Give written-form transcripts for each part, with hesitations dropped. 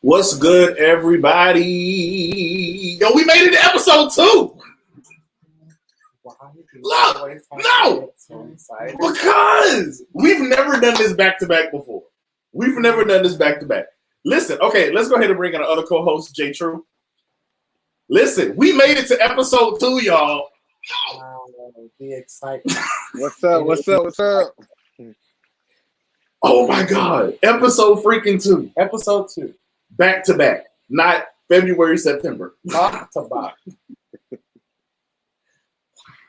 What's good, everybody? Yo, we made it to episode 2. Look, no, because we've never done this back to back before. Listen, okay, let's go ahead and bring in our other co-host, Jay True. Listen, we made it to episode 2, y'all. Be excited. What's up? Oh my God, episode freaking 2. Episode 2. Back to back, not February, September. Back to back.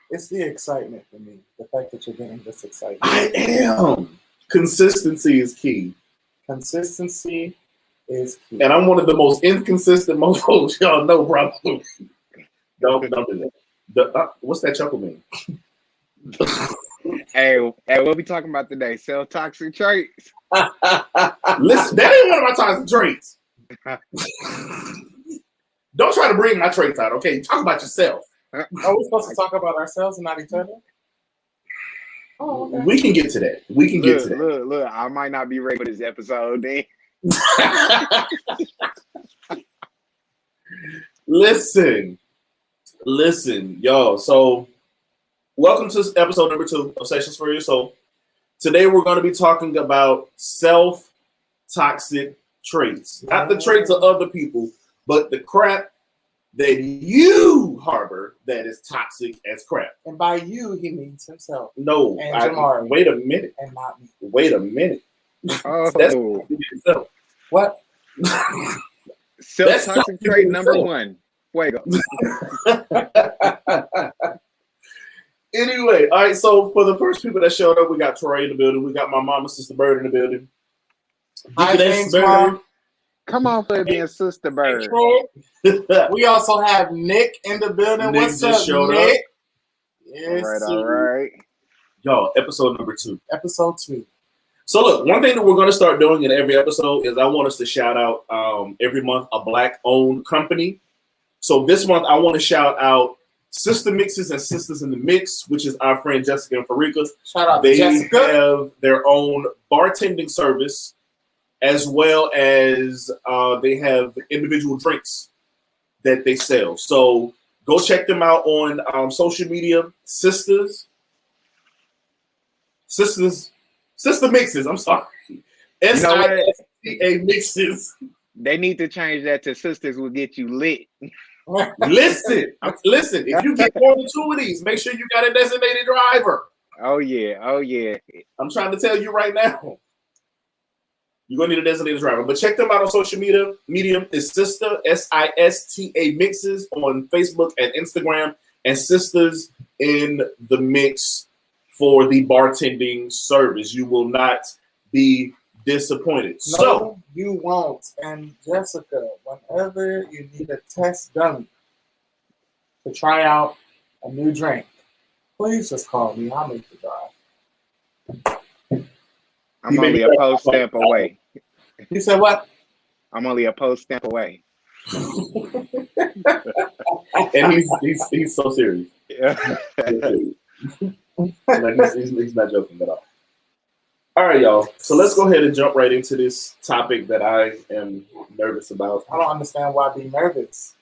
It's the excitement for me. The fact that you're getting this excited. I am. Consistency is key. Consistency is key. And I'm one of the most inconsistent mofos y'all know, bro. Don't do that. What's that chuckle mean? Hey, what we talking about today? Sell toxic traits. Listen, that ain't one of my toxic traits. Don't try to bring my traits out, okay? Talk about yourself. Are we supposed to talk about ourselves and not each other? Oh, okay. We can get to that. Look, I might not be ready for this episode then. Listen, y'all. So, welcome to episode number 2 of Sessions for You. So, today we're going to be talking about self-toxic traits. Not the traits of other people, but the crap that you harbor that is toxic as crap. And by you, he means himself. No, and Jamari. Wait a minute. And not me. Wait a minute. Oh, That's what? Self-toxic trait number 1. Wait up. Anyway, all right. So for the first people that showed up, we got Troy in the building. We got my mama, Sister Bird, in the building. Hi, thanks, Mom. Come on, for being Sister Bird. We also have Nick in the building. Nick What's up, Nick? Yes, all right. Y'all, episode number 2. Episode 2. So look, one thing that we're going to start doing in every episode is I want us to shout out every month a Black-owned company. So this month I want to shout out Sister Mixes and Sisters in the Mix, which is our friend Jessica and Farika. Shout out to Jessica. They have their own bartending service, as well as they have individual drinks that they sell. So go check them out on social media. Sister Mixes. I'm sorry. SISTA Mixes. They need to change that to Sisters Will Get You Lit. Listen. If you get more than 2 of these, make sure you got a designated driver. Oh yeah. I'm trying to tell you right now. You're going to need a designated driver. But check them out on social media. Medium is Sister, SISTA Mixes on Facebook and Instagram. And Sisters in the Mix for the bartending service. You will not be disappointed. No, so you won't. And Jessica, whenever you need a test done to try out a new drink, please just call me. I'll make the drive. I'm only a post stamp away. You said what? I'm only a post stamp away. And he's so serious. Yeah. He's not joking at all. All right, y'all. So let's go ahead and jump right into this topic that I am nervous about. I don't understand why be nervous.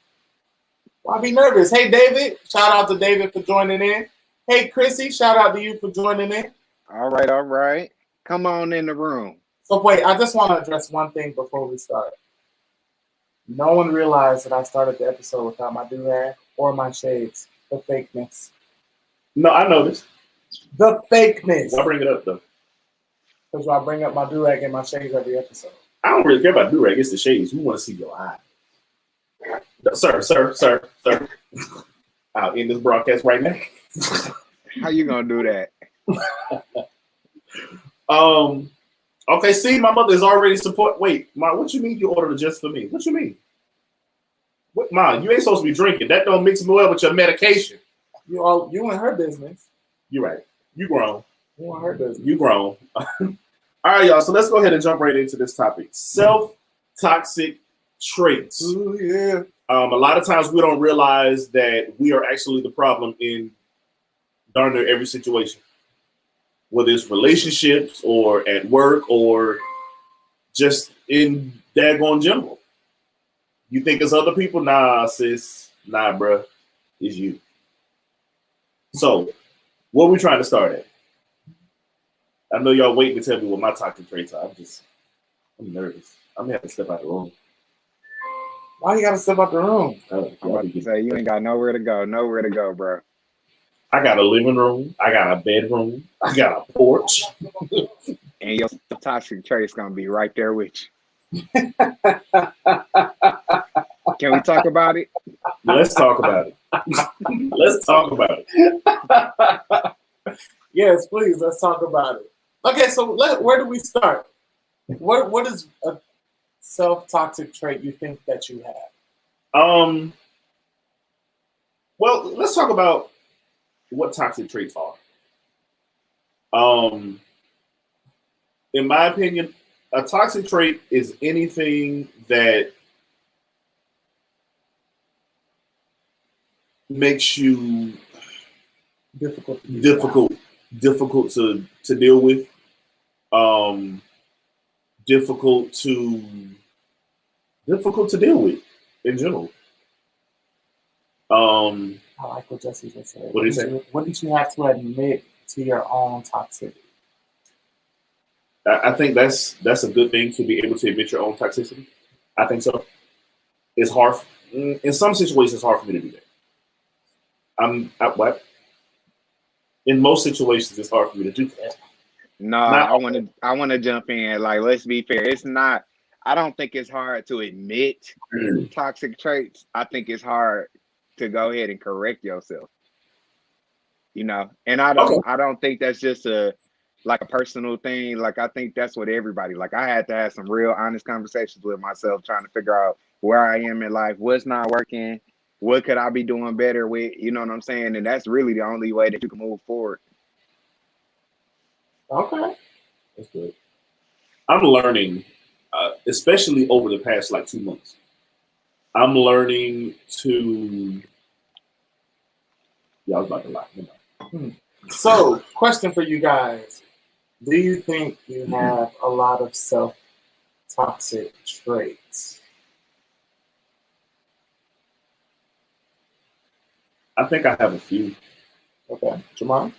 Why be nervous? Hey, David. Shout out to David for joining in. Hey, Chrissy. Shout out to you for joining in. All right. Come on in the room. So wait, I just want to address one thing before we start. No one realized that I started the episode without my do-rag or my shades. The fakeness. No, I noticed. The fakeness. I'll bring it up, though. Because I bring up my do-rag and my shades every episode. I don't really care about do-rag. It's the shades. We want to see your eye. Sir. I'll end this broadcast right now. How you going to do that? Okay, see, my mother is already support. Wait, Ma, what you mean you ordered it just for me? What you mean? What, Ma, you ain't supposed to be drinking. That don't mix well with your medication. You in her business. You're right. You grown. You in her business. You grown. All right, y'all. So let's go ahead and jump right into this topic. Self-toxic traits. Ooh, yeah. A lot of times we don't realize that we are actually the problem in darn near every situation. Whether it's relationships or at work or just in daggone general. You think it's other people? Nah, sis. Nah, bruh. It's you. So, what we trying to start at? I know y'all waiting to tell me what my toxic traits are. I'm nervous. I'm gonna have to step out the room. Why you gotta step out the room? I'm about to say you ain't got nowhere to go, bro. I got a living room. I got a bedroom. I got a porch. And your toxic trait's gonna be right there with you. Can we talk about it? Let's talk about it. Let's talk about it. Yes, please. Let's talk about it. Okay, so where do we start? What is a self-toxic trait you think that you have? Well, let's talk about what toxic traits are. In my opinion, a toxic trait is anything that makes you difficult to deal with, difficult to deal with in general. I like what Jesse just said. What did he say? What did you have to admit to your own toxicity? I think that's a good thing, to be able to admit your own toxicity. I think so. It's hard in some situations. It's hard for me to do that. In most situations, it's hard for me to do that. No, I want to jump in. Like, let's be fair. It's not. I don't think it's hard to admit toxic traits. I think it's hard to go ahead and correct yourself. And I don't think that's just a personal thing. Like, I think that's what everybody. Like, I had to have some real honest conversations with myself, trying to figure out where I am in life, what's not working, what could I be doing better with. You know what I'm saying? And that's really the only way that you can move forward. Okay, that's good. I'm learning, especially over the past 2 months. I'm learning to. Yeah, I was about to lie. So, question for you guys: do you think you have a lot of self-toxic traits? I think I have a few. Okay, Jamal.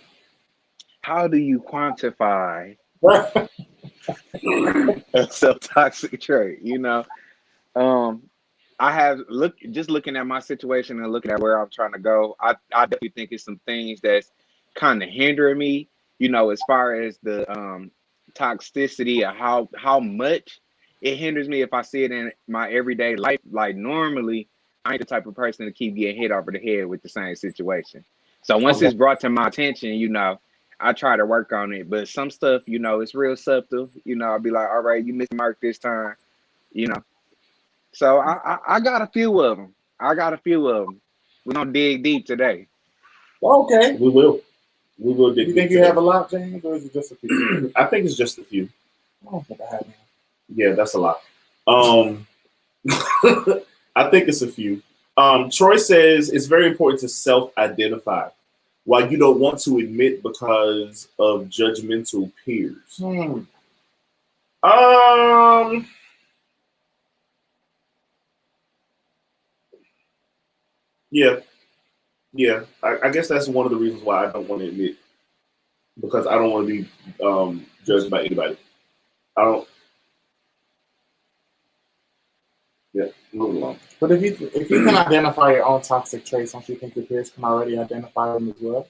How do you quantify a self-toxic trait? I have looking at my situation and looking at where I'm trying to go. I definitely think it's some things that's kind of hindering me. As far as the toxicity of how much it hinders me if I see it in my everyday life. Like, normally, I ain't the type of person to keep getting hit over the head with the same situation. So once it's brought to my attention, I try to work on it. But some stuff, it's real subtle. I'll be like, all right, you missed the mark this time. So I got a few of them. We're gonna dig deep today. Okay. We will dig deep. You think you have a lot, James, or is it just a few? I think it's just a few. I don't think I have any. Yeah, that's a lot. I think it's a few. Troy says it's very important to self-identify, while you don't want to admit because of judgmental peers. Yeah. I guess that's one of the reasons why I don't want to admit, because I don't want to be judged by anybody. I don't. Yeah, move along. But if you can identify your own toxic traits, don't you think your peers can already identify them as well?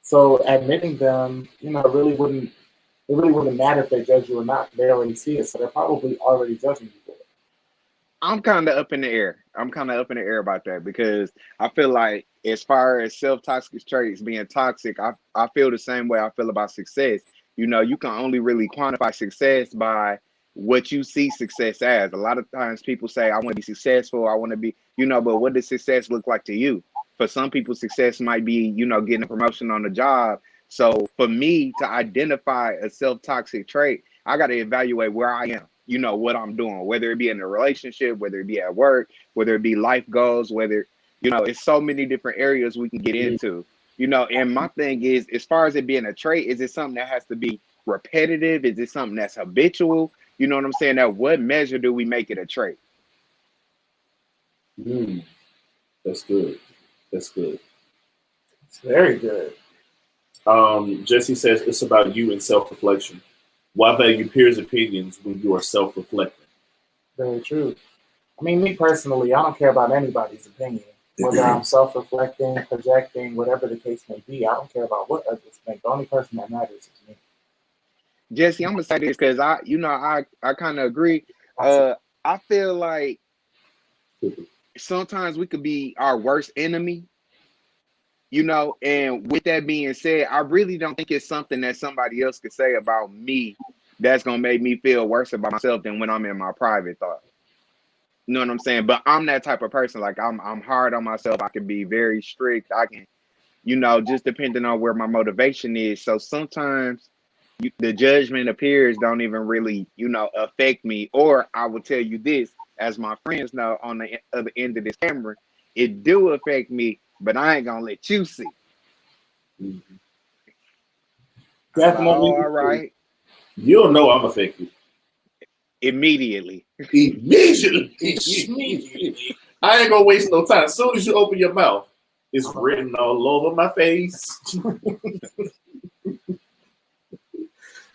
So admitting them, it really wouldn't matter if they judge you or not. They already see it, so they're probably already judging you for it. I'm kind of up in the air about that, because I feel like, as far as self-toxic traits being toxic, I feel the same way I feel about success. You can only really quantify success by what you see success as. A lot of times people say, I want to be successful, I want to be, but what does success look like to you? For some people, success might be, getting a promotion on the job. So for me to identify a self-toxic trait, I got to evaluate where I am, what I'm doing, whether it be in a relationship, whether it be at work, whether it be life goals, whether, it's so many different areas we can get into, and my thing is, as far as it being a trait, is it something that has to be repetitive? Is it something that's habitual? You know what I'm saying? At what measure do we make it a trait? Mm, that's good. That's good. It's very good. Jesse says it's about you and self-reflection. Why value peers' opinions when you are self-reflecting? Very true. I mean, me personally, I don't care about anybody's opinion. Whether I'm self-reflecting, projecting, whatever the case may be, I don't care about what others think. The only person that matters is me. Jesse, I'm gonna say this because I kind of agree. That's it. I feel like sometimes we could be our worst enemy, and with that being said, I really don't think it's something that somebody else could say about me that's gonna make me feel worse about myself than when I'm in my private thought. You know what I'm saying? But I'm that type of person. Like I'm hard on myself. I can be very strict. I can, just depending on where my motivation is. So sometimes the judgment of peers don't even really, affect me. Or I will tell you this, as my friends know on the other end of this camera, it do affect me, but I ain't gonna let you see. Mhm. Definitely. All right. You'll know I'm affected Immediately. immediately. Immediately. I ain't gonna waste no time. As soon as you open your mouth, it's written all over my face.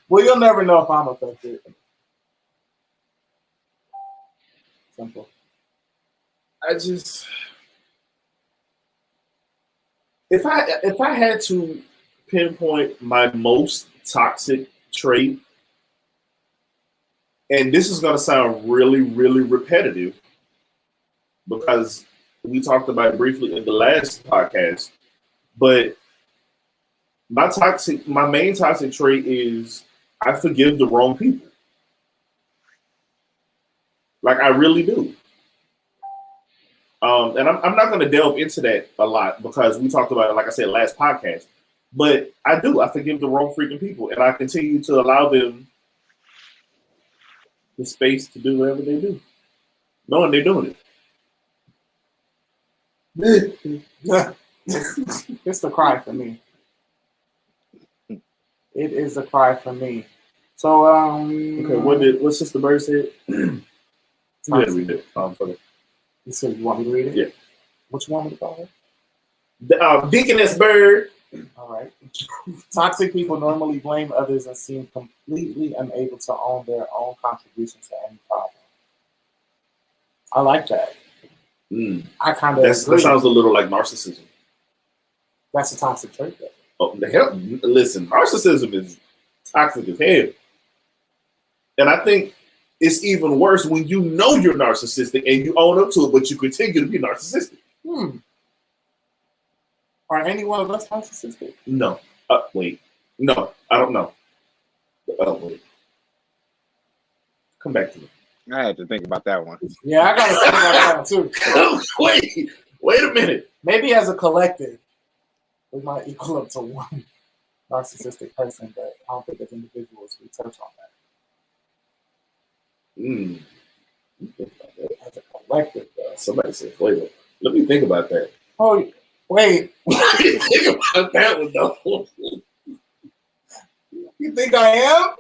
Well, you'll never know if I'm affected. Simple. I just if I had to pinpoint my most toxic trait, and this is gonna sound really, really repetitive because we talked about it briefly in the last podcast, but my main toxic trait is I forgive the wrong people. Like I really do. And I'm not going to delve into that a lot because we talked about it, like I said, last podcast. But I do. I forgive the wrong freaking people, and I continue to allow them the space to do whatever they do, knowing they're doing it. It's the cry for me. It is a cry for me. So, Okay, what Sister Bird said? Yeah, read it. You said you want me to read it? Yeah. What you want me to call it? Deaconess Bird. All right. Toxic people normally blame others and seem completely unable to own their own contribution to any problem. I like that. I kind of That sounds a little like narcissism. That's a toxic trait, though. Oh, the hell! Listen, narcissism is toxic as hell, and I think it's even worse when you know you're narcissistic and you own up to it, but you continue to be narcissistic. Are any one of us narcissistic? No. Wait. No, I don't know. Wait. Come back to me. I had to think about that one. Yeah, I gotta think about that one too. Wait a minute. Maybe as a collective, we might equal up to one narcissistic person, but I don't think as individuals we touch on that. As a collective, though. Somebody said flavor. Let me think about that. Oh, wait. Think about that one though. You think I am?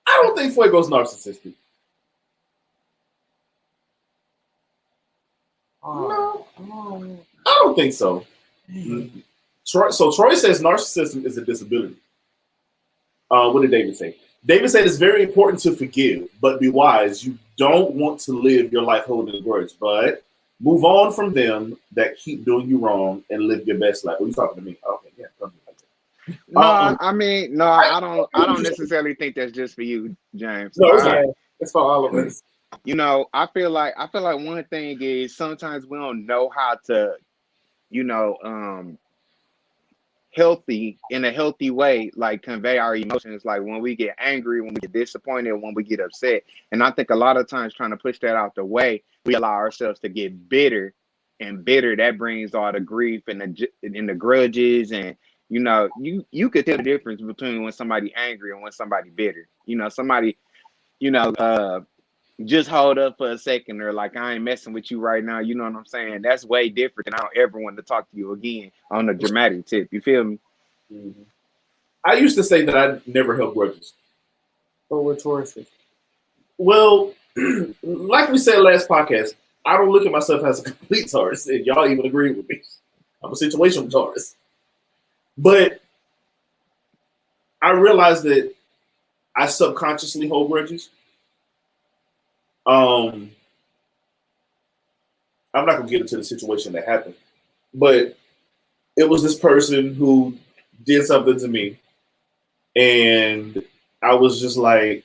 I don't think Fuego's narcissistic. No. I don't think so. Troy says narcissism is a disability. What did David say? David said it's very important to forgive, but be wise. You don't want to live your life holding a grudge, but move on from them that keep doing you wrong and live your best life. Are you talking to me? Okay, yeah. No, I don't necessarily think that's just for you, James. No, it's for all of us. I feel like one thing is sometimes we don't know how to, in a healthy way, like convey our emotions, like when we get angry, when we get disappointed, when we get upset. And I think a lot of times trying to push that out the way, we allow ourselves to get bitter, and bitter that brings all the grief and the grudges, and you could tell the difference between when somebody angry and when somebody bitter. Somebody just hold up for a second, or like, I ain't messing with you right now. You know what I'm saying? That's way different than I don't ever want to talk to you again on a dramatic tip. You feel me? Mm-hmm. I used to say that I never held grudges. But we're Tauruses. Well, like we said last podcast, I don't look at myself as a complete Taurus, and y'all even agree with me. I'm a situational Taurus. But I realized that I subconsciously hold grudges. I'm not gonna get into the situation that happened, but it was this person who did something to me, and I was just like,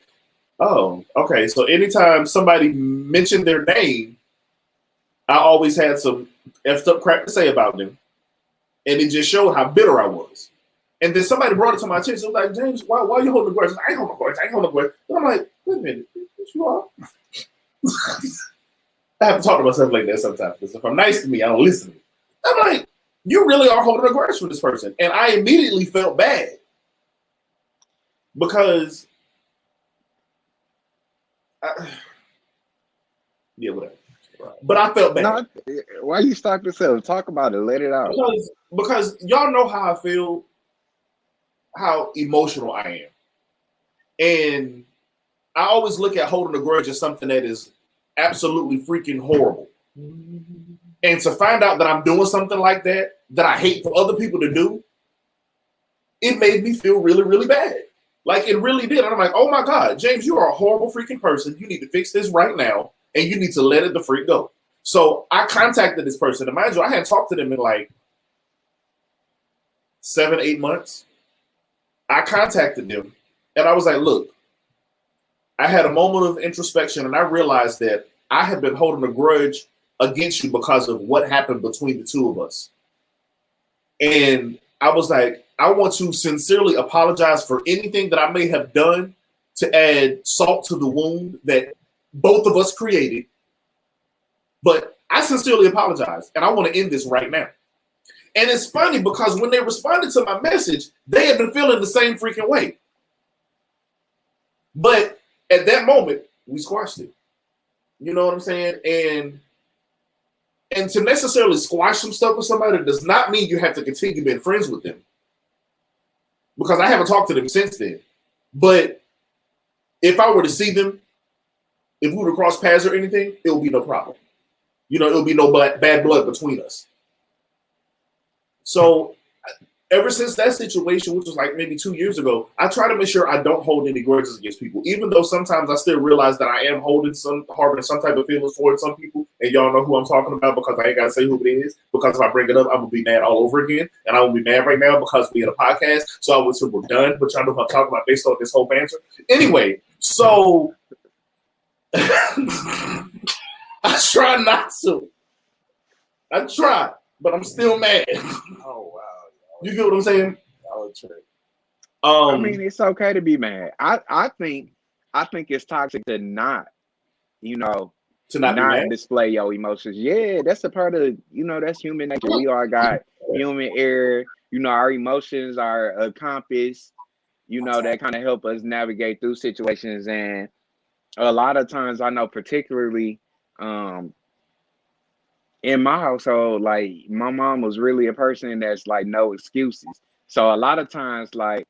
oh, okay. So anytime somebody mentioned their name, I always had some effed up crap to say about them. And it just showed how bitter I was. And then somebody brought it to my attention. It was like, James, why are you holding a grudge? I ain't holding a grudge. I ain't holding a grudge. And I'm like, wait a minute. What you are? I have to talk to myself like that sometimes. Because if I'm nice to me, I don't listen to me. I'm like, you really are holding a grudge for this person. And I immediately felt bad. Because yeah, whatever. But I felt bad. No, why you stop yourself? Talk about it. Let it out. Because y'all know how I feel, how emotional I am. And I always look at holding a grudge as something that is absolutely freaking horrible. And to find out that I'm doing something like that I hate for other people to do, it made me feel really, really bad. Like it really did. And I'm like, oh my God, James, you are a horrible freaking person. You need to fix this right now. And you need to let it the freak go. So I contacted this person. And mind you, I hadn't talked to them in like 7-8 months. I contacted them and I was like, look, I had a moment of introspection and I realized that I had been holding a grudge against you because of what happened between the two of us. And I was like, I want to sincerely apologize for anything that I may have done to add salt to the wound that both of us created. But I sincerely apologize and I want to end this right now. And it's funny because when they responded to my message, they had been feeling the same freaking way. But at that moment, we squashed it. You know what I'm saying? And to necessarily squash some stuff with somebody does not mean you have to continue being friends with them. Because I haven't talked to them since then. But if I were to see them, if we were to cross paths or anything, it will be no problem. You know, it'll be no bad blood between us. So ever since that situation, which was like maybe 2 years ago, I try to make sure I don't hold any grudges against people, even though sometimes I still realize that I am harboring some type of feelings towards some people. And y'all know who I'm talking about because I ain't got to say who it is. Because if I bring it up, I'm going to be mad all over again. And I will be mad right now because we had a podcast. So I would say we're done. But y'all know who I'm talking about based on this whole banter. Anyway, so I try not to. I try, but I'm still mad. Oh, wow. You get what I'm saying? I mean, it's okay to be mad. I think it's toxic to not, to not display your emotions. Yeah, that's a part of, that's human nature. We all got human error. Our emotions are a compass, that kind of help us navigate through situations. And a lot of times I know particularly in my household, like my mom was really a person that's like no excuses. So a lot of times, like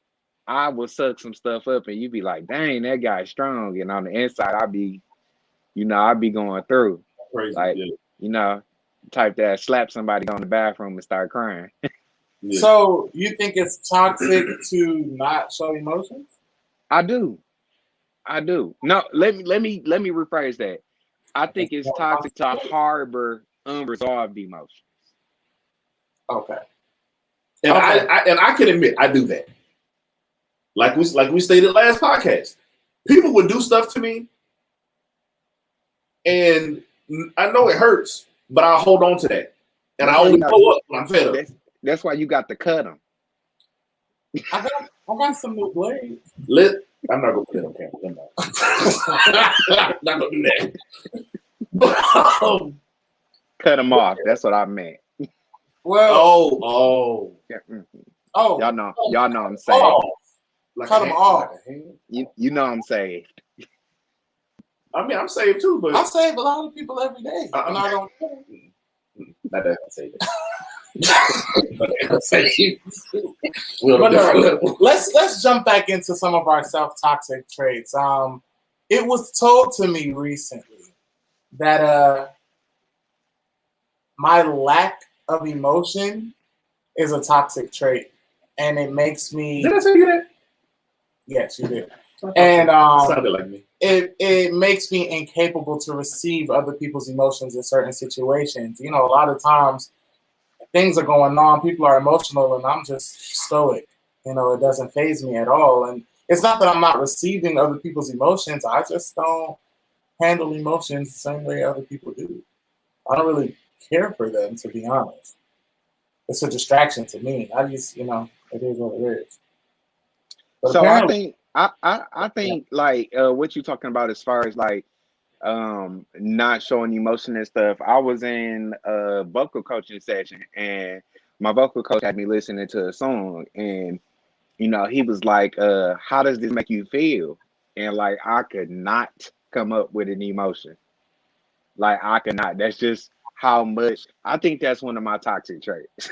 I will suck some stuff up and you'd be like, dang, that guy's strong. And on the inside, I'd be going through. Crazy, like, type that slap somebody on the bathroom and start crying. Yeah. So you think it's toxic to not show emotions? I do. No, let me rephrase that. I think it's toxic to harbor unresolved emotions. Okay. And I can admit I do that. Like we stated last podcast, people would do stuff to me, and I know it hurts, but I'll hold on to that, and I only pull up when I'm fed up. That's why you got to cut them. I got some new blades. I'm not gonna put it on camera. I'm not gonna do that. Cut them off. That's what I meant. Well, yeah. Y'all know I'm saved. Like cut them off. You know I'm saved. I mean, I'm saved too, but I save a lot of people every day, and I don't. Not that I say that. Let's jump back into some of our self-toxic traits. It was told to me recently that my lack of emotion is a toxic trait, and it makes me. Did I tell you that? Yes, you did. And sounded like me. It makes me incapable to receive other people's emotions in certain situations. You know, a lot of times things are going on, people are emotional, and I'm just stoic. You know, it doesn't faze me at all. And it's not that I'm not receiving other people's emotions. I just don't handle emotions the same way other people do. I don't really care for them, to be honest. It's a distraction to me. I just, you know, it is what it is. But So I apparently, think I think like what you talking about as far as like not showing emotion and stuff. I was in a vocal coaching session and my vocal coach had me listening to a song and you know he was like how does this make you feel? And like I could not come up with an emotion. Like I could not. That's just how much I think that's one of my toxic traits.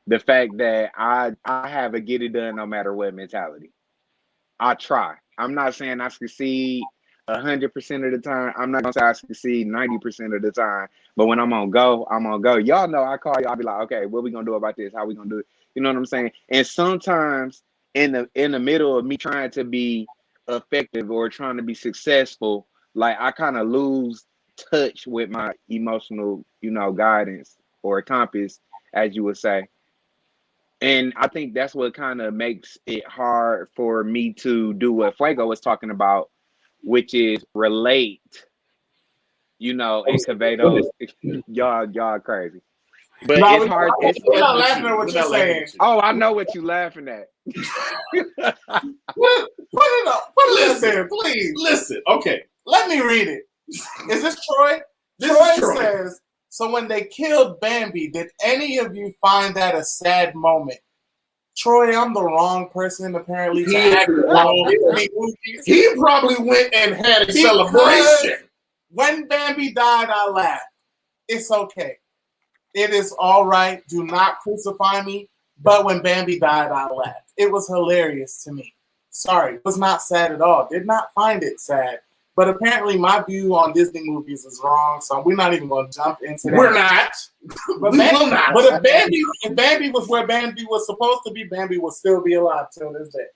The fact that I have a get it done no matter what mentality. I try. I'm not saying I succeed 100% of the time. I'm not gonna say I succeed 90% of the time. But when I'm on go, I'm on go. Y'all know I call you. I'll be like, okay, what we gonna do about this? How we gonna do it? You know what I'm saying? And sometimes in the middle of me trying to be effective or trying to be successful, like I kind of lose touch with my emotional, you know, guidance or compass, as you would say. And I think that's what kind of makes it hard for me to do what Fuego was talking about, which is relate, you know, and convey those. Y'all crazy, but no, it's hard. It's we're not laughing at what you're saying. oh, I know what you laughing at. Put it up. Put it up there, please. Listen, okay. Let me read it. Is this Troy? This Troy is Troy. says, so when they killed Bambi, did any of you find that a sad moment? Troy, I'm the wrong person apparently to ask about Disney movies. He probably went and had a Because celebration. when Bambi died, I laughed. It's okay. It is all right. Do not crucify me. But when Bambi died, I laughed. It was hilarious to me. Sorry, it was not sad at all. Did not find it sad. But apparently my view on Disney movies is wrong, so we're not even going to jump into that. We're not. But, We will not. But if Bambi was where Bambi was supposed to be, Bambi will still be alive till this day.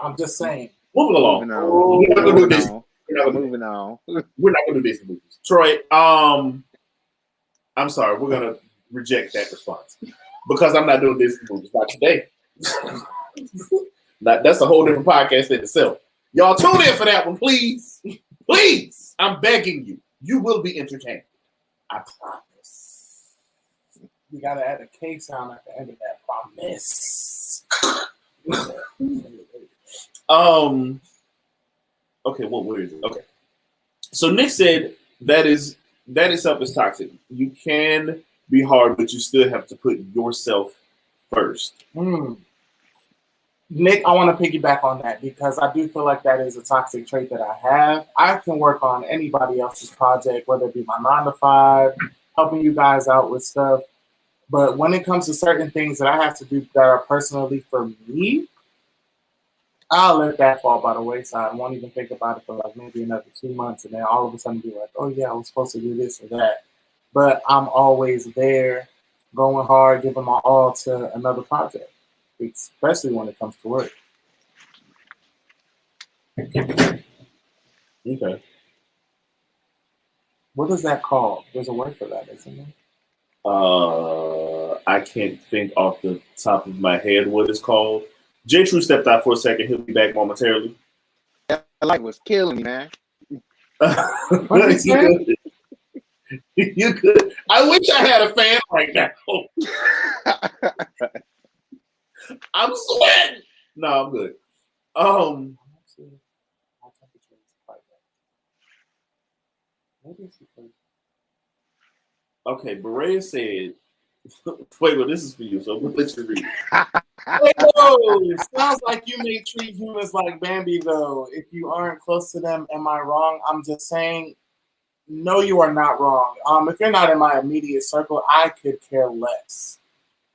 I'm just saying. Moving along. Moving We're not gonna do this. on. We're not gonna do Moving on. We're not gonna do Disney movies. Troy, I'm sorry, we're gonna reject that response. Because I'm not doing Disney movies. Not today. That's a whole different podcast in itself. Y'all tune in for that one, please. Please. I'm begging you. You will be entertained. I promise. You got to add a K sound at the end of that. Promise. Okay, where is it? Okay. So Nick said that itself is toxic. You can be hard, but you still have to put yourself first. Nick, I want to piggyback on that because I do feel like that is a toxic trait that I have. I can work on anybody else's project, whether it be my 9 to 5, helping you guys out with stuff. But when it comes to certain things that I have to do that are personally for me, I'll let that fall by the wayside. I won't even think about it for like maybe another 2 months. And then all of a sudden be like, oh yeah, I was supposed to do this or that. But I'm always there, going hard, giving my all to another project, especially when it comes to work. Okay. What is that called? There's a word for that, isn't there? I can't think off the top of my head what it's called. J True stepped out for a second. He'll be back momentarily. That light was killing me, man. What did he say? You could. I wish I had a fan right now. I'm sweating. No, I'm good. Okay, Berea said, wait, well, this is for you, so we'll let you read it. Sounds like you may treat humans like Bambi, though. If you aren't close to them, am I wrong? I'm just saying, no, you are not wrong. If you're not in my immediate circle, I could care less.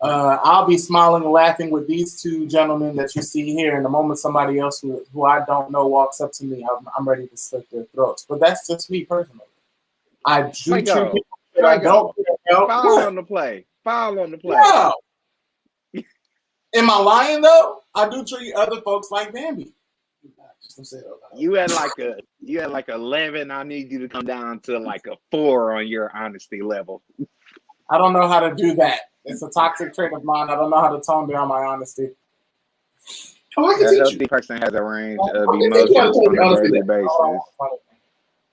I'll be smiling and laughing with these two gentlemen that you see here. And the moment somebody else who I don't know walks up to me, I'm ready to slit their throats. But that's just me personally. I do treat people that I don't care. Yo, Foul what? on the play. Foul on the play. No. Am I lying though? I do treat other folks like Bambi. Just don't say it out loud. You had like 11. I need you to come down to like a 4 on your honesty level. I don't know how to do that. It's a toxic trait of mine. I don't know how to tone down my honesty. Oh, I A can teach healthy you. person has a range I of can teach you how to emotions tell on you a honestly. daily basis.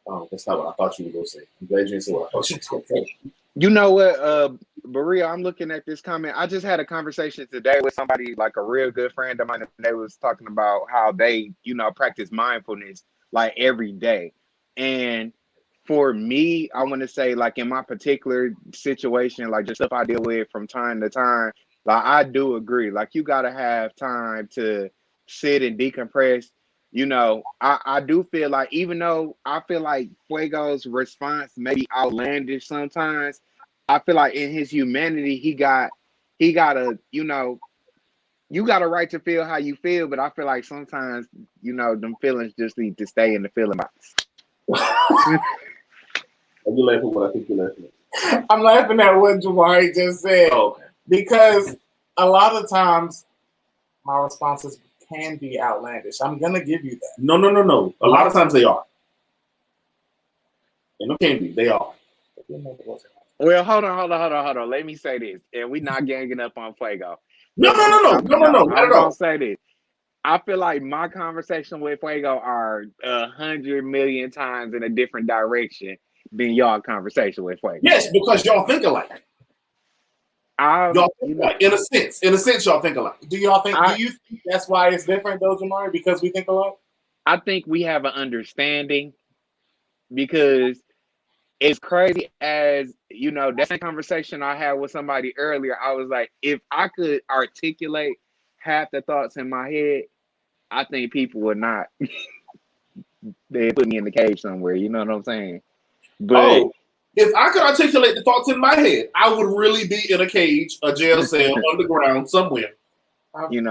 Oh, that's not what I thought you were going to say. I'm glad you didn't say what I thought you were going to say. You know what, Berea, I'm looking at this comment. I just had a conversation today with somebody, like a real good friend of mine, and they was talking about how they, practice mindfulness like every day. And for me, I want to say, like, in my particular situation, like just stuff I deal with from time to time, like I do agree. Like you gotta have time to sit and decompress. I do feel like, even though I feel like Fuego's response may be outlandish sometimes, I feel like in his humanity, he got a, you got a right to feel how you feel, but I feel like sometimes, them feelings just need to stay in the feeling box. Are you laughing what I think you're laughing at? I'm laughing at what Jamari just said. Oh, okay. Because a lot of times my responses can be outlandish. I'm gonna give you that. No. A lot of times they are. And it can be. They are. Well, hold on. Let me say this, and we not ganging up on Fuego. No. Not I'm at all. gonna say this. I feel like my conversation with Fuego are 100 million times in a different direction than y'all conversation with Fuego. Yes, because y'all think alike. Y'all think alike. In a sense, y'all think alike. Do you think that's why it's different though, Jamari? Because we think alike? I think we have an understanding, because it's crazy as, that same conversation I had with somebody earlier. I was like, if I could articulate half the thoughts in my head, I think people would not. They'd put me in the cage somewhere. You know what I'm saying? But if I could articulate the thoughts in my head, I would really be in a cage, a jail cell, underground, somewhere. I've been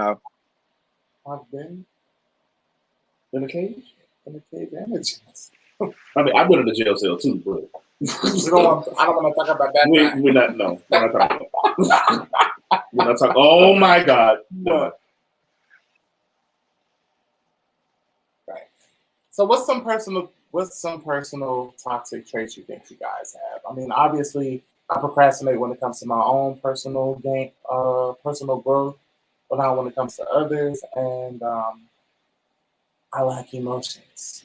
in a cage? In a cage and a jail. I mean, I've been in a jail cell too, but I don't want to talk about that. We're not talking about that. We're not talking. Oh my God. No. Right. So what's some personal toxic traits you think you guys have? I mean, obviously, I procrastinate when it comes to my own personal growth, but not when it comes to others, and I lack emotions.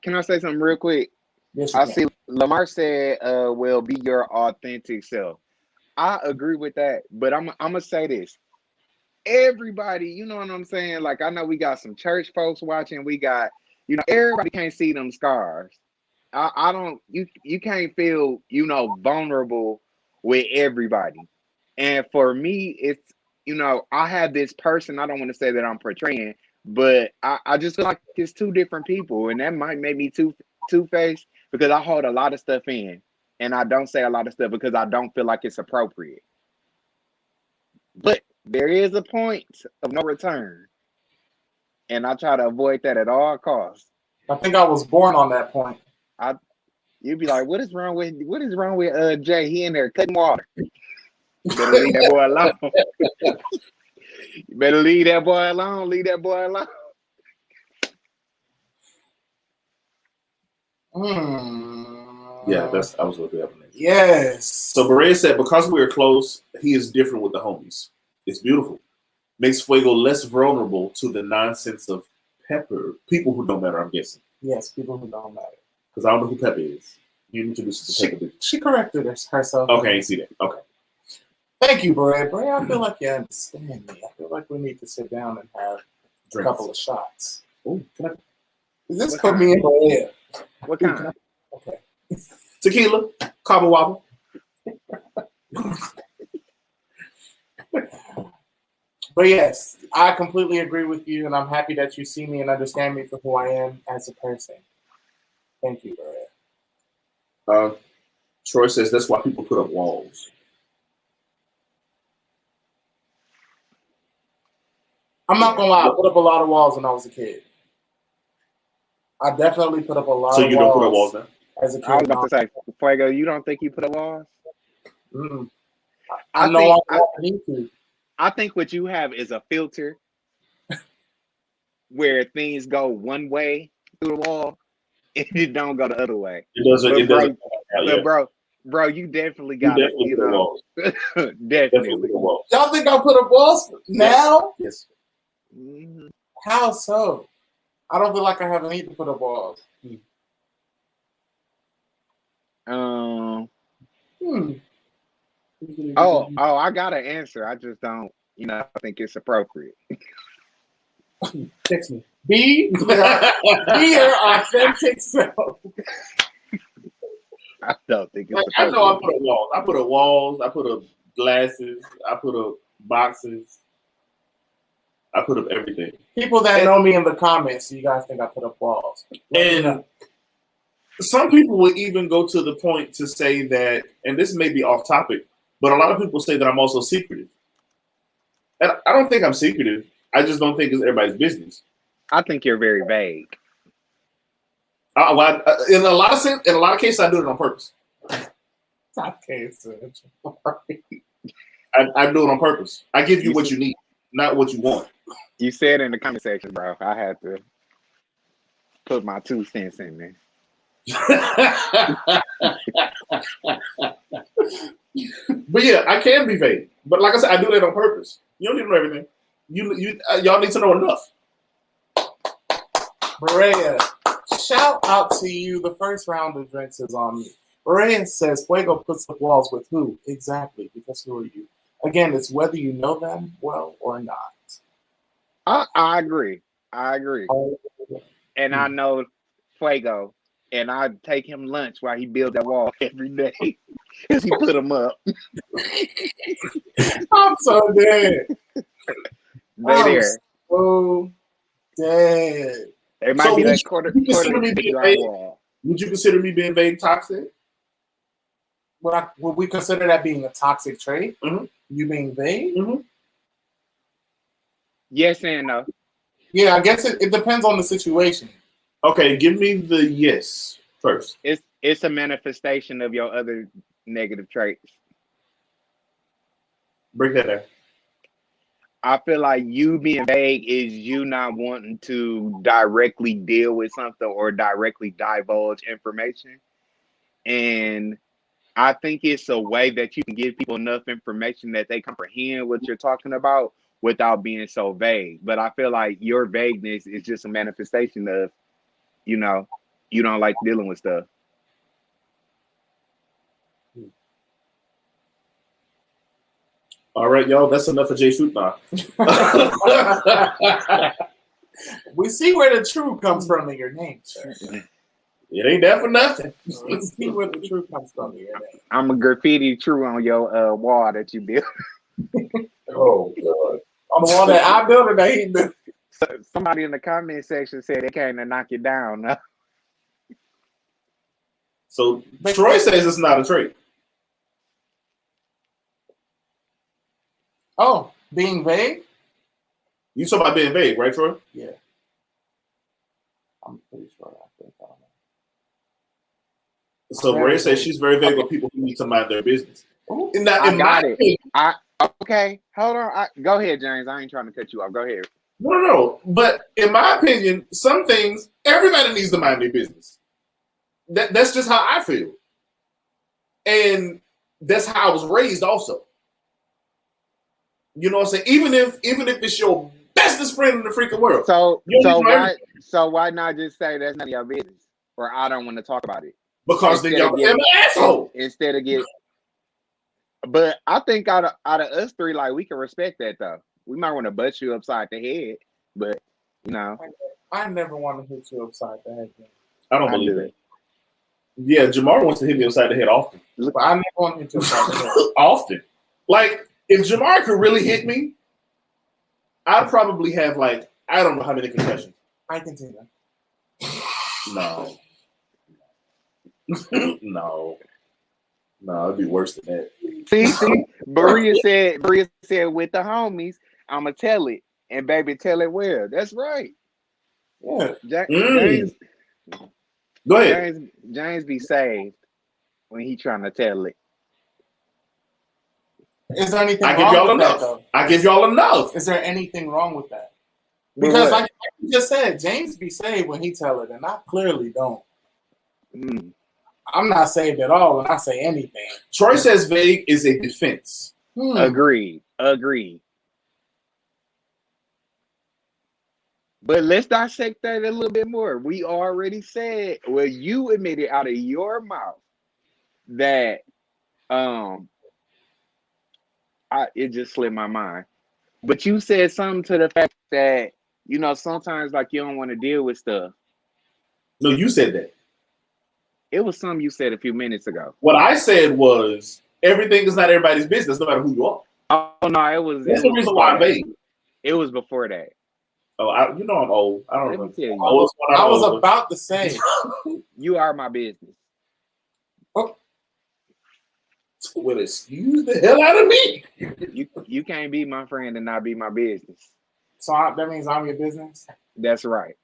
Can I say something real quick? Yes, I see Lamar said, well, be your authentic self. I agree with that, but I'm gonna say this. Everybody, you know what I'm saying? Like, I know we got some church folks watching. We got, everybody can't see them scars. I don't, you can't feel, vulnerable with everybody. And for me, it's, I have this person, I don't want to say that I'm portraying, but I just feel like it's two different people, and that might make me two-faced, because I hold a lot of stuff in, and I don't say a lot of stuff because I don't feel like it's appropriate. But there is a point of no return, and I try to avoid that at all costs. I think I was born on that point. You'd be like, what is wrong with Jay? He in there cutting water. You better leave that boy alone. You better leave that boy alone. Leave that boy alone. Yeah, I was looking up. Yes. So Berea said, because we are close, he is different with the homies. It's beautiful. Makes Fuego less vulnerable to the nonsense of Pepper. People who don't matter, I'm guessing. Yes, people who don't matter. Because I don't know who Pepper is. You introduced us to Pepper. She corrected herself. Okay, I didn't see that. Okay. Thank you, Berea. Berea, I feel like you understand me. I feel like we need to sit down and have a couple of shots. Oh, can I? Is this for me and Berea? What kind? Okay. Tequila, cobble wobble. But yes, I completely agree with you, and I'm happy that you see me and understand me for who I am as a person. Thank you, Berea. Troy says that's why people put up walls. I'm not gonna lie, I put up a lot of walls when I was a kid. I definitely put up a lot of walls. So you don't put up walls now? as a kid. I was about to say, Fuego, you don't think you put up walls? Mm-mm. I know think I need to. I think what you have is a filter where things go one way through the wall and it don't go the other way. It doesn't. But It doesn't. Yeah. bro, you definitely You got it. definitely You put a know, wall. definitely. Put a wall. Y'all think I put up walls now? Yes. Mhm. How so? I don't feel like I have a need to put up walls. Um. Hmm. Oh, I got an answer. I just don't, think it's appropriate. Text me. Be your authentic self. I don't think it's Like, I know I appropriate. put up walls. I put up walls. I put up glasses. I put up boxes. I put up everything. People that know me in the comments, you guys think I put up walls. And some people would even go to the point to say that, and this may be off topic, but a lot of people say that I'm also secretive. And I don't think I'm secretive. I just don't think it's everybody's business. I think you're very vague. In a lot of cases, I do it on purpose. Okay, so I do it on purpose. I give you what you need, not what you want. You said in the comment section, bro. I had to put my 2 cents in there. But yeah, I can be vague. But like I said, I do that on purpose. You don't need to know everything. Y'all need to know enough. Maria, shout out to you. The first round of drinks is on me. Maria says, Fuego puts up walls with who? Exactly, because who are you? Again, it's whether you know them well or not. I agree. And I know Fuego, and I take him lunch while he builds that wall every day because he put them up. I'm so dead. They there. So dead. It might So be would that you quarter consider me being vague? drywall. Would you consider me being vague toxic? Would we consider that being a toxic trait? Mhm. You being vague? Mm-hmm. Yes and no. Yeah, I guess it depends on the situation. Okay, give me the yes first. It's a manifestation of your other negative traits. Break that down. I feel like you being vague is you not wanting to directly deal with something or directly divulge information. And I think it's a way that you can give people enough information that they comprehend what you're talking about without being so vague. But I feel like your vagueness is just a manifestation of, you don't like dealing with stuff. All right, y'all. That's enough of Jay Shoot now. We see where the truth comes from in your name, sir. It ain't that for nothing. We see where the truth comes from in your name. I'm a graffiti true on your wall that you built. Oh God. On the wall that I built or that he built. Somebody in the comment section said they came to knock you down. So Troy says it's not a trait. Oh, being vague? You talking about being vague, right, Troy? Yeah. I'm pretty sure I think I know. So Maria says she's very vague with people who need to mind their business. Ooh, I got it. Okay, hold on. Go ahead, James. I ain't trying to cut you off. Go ahead. No. But in my opinion, some things everybody needs to mind their business. That's just how I feel, and that's how I was raised. Also, you know what I'm saying. Even if it's your bestest friend in the freaking world. So why not just say that's none of your business, or I don't want to talk about it? Because then y'all get an asshole. Instead of get. But I think out of us three, like, we can respect that though. We might want to butt you upside the head, but I never want to hit you upside the head. I don't believe it. Yeah, Jamar wants to hit me upside the head often. But I never want to hit you upside the head. Often. Like, if Jamar could really hit me, I'd probably have, like, I don't know how many concussions. I can see that. No. No, it'd be worse than that. See, Berea said with the homies, I'ma tell it, and baby, tell it well. That's right. Yeah, James. Go ahead. James be saved when he trying to tell it. Is there anything I give wrong y'all with that, enough. though? I give y'all enough. Is there anything wrong with that? With Because what? like you just said, James be saved when he tell it, and I clearly don't. Mm. I'm not saved at all when I say anything. Troy says vague is a defense. Agreed. But let's dissect that a little bit more. We already said, well, you admitted out of your mouth that it just slipped my mind. But you said something to the fact that, you know, sometimes like you don't want to deal with stuff. No, you said that. It was something you said a few minutes ago. What I said was everything is not everybody's business, no matter who you are. Oh no, it was. That's it the was reason why I'm before that. vague. It was before that. Oh, you know I'm old. I don't Let me know. tell you. I was about to say, You are my business. Well, excuse the hell out of me. You can't be my friend and not be my business. so that means I'm your business. That's right.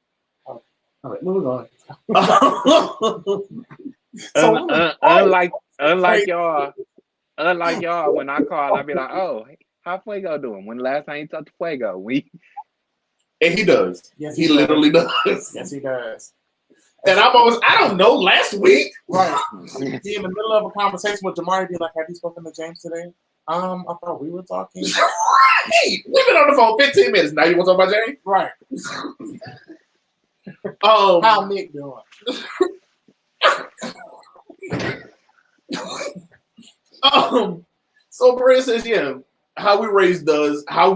All right, moving on. Unlike y'all, when I call, I be like, "Oh, how Fuego doing?" When the last time you talked to Fuego, And he does. Yes, he literally does. Yes, he does. And I'm always, I don't know, last week. Right. Be in the middle of a conversation with Jamari, be like, "Have you spoken to James today?" I thought we were talking. Right. We've been on the phone 15 minutes. Now you want to talk about James? Right. How Nick doing? So Maria says, yeah, how we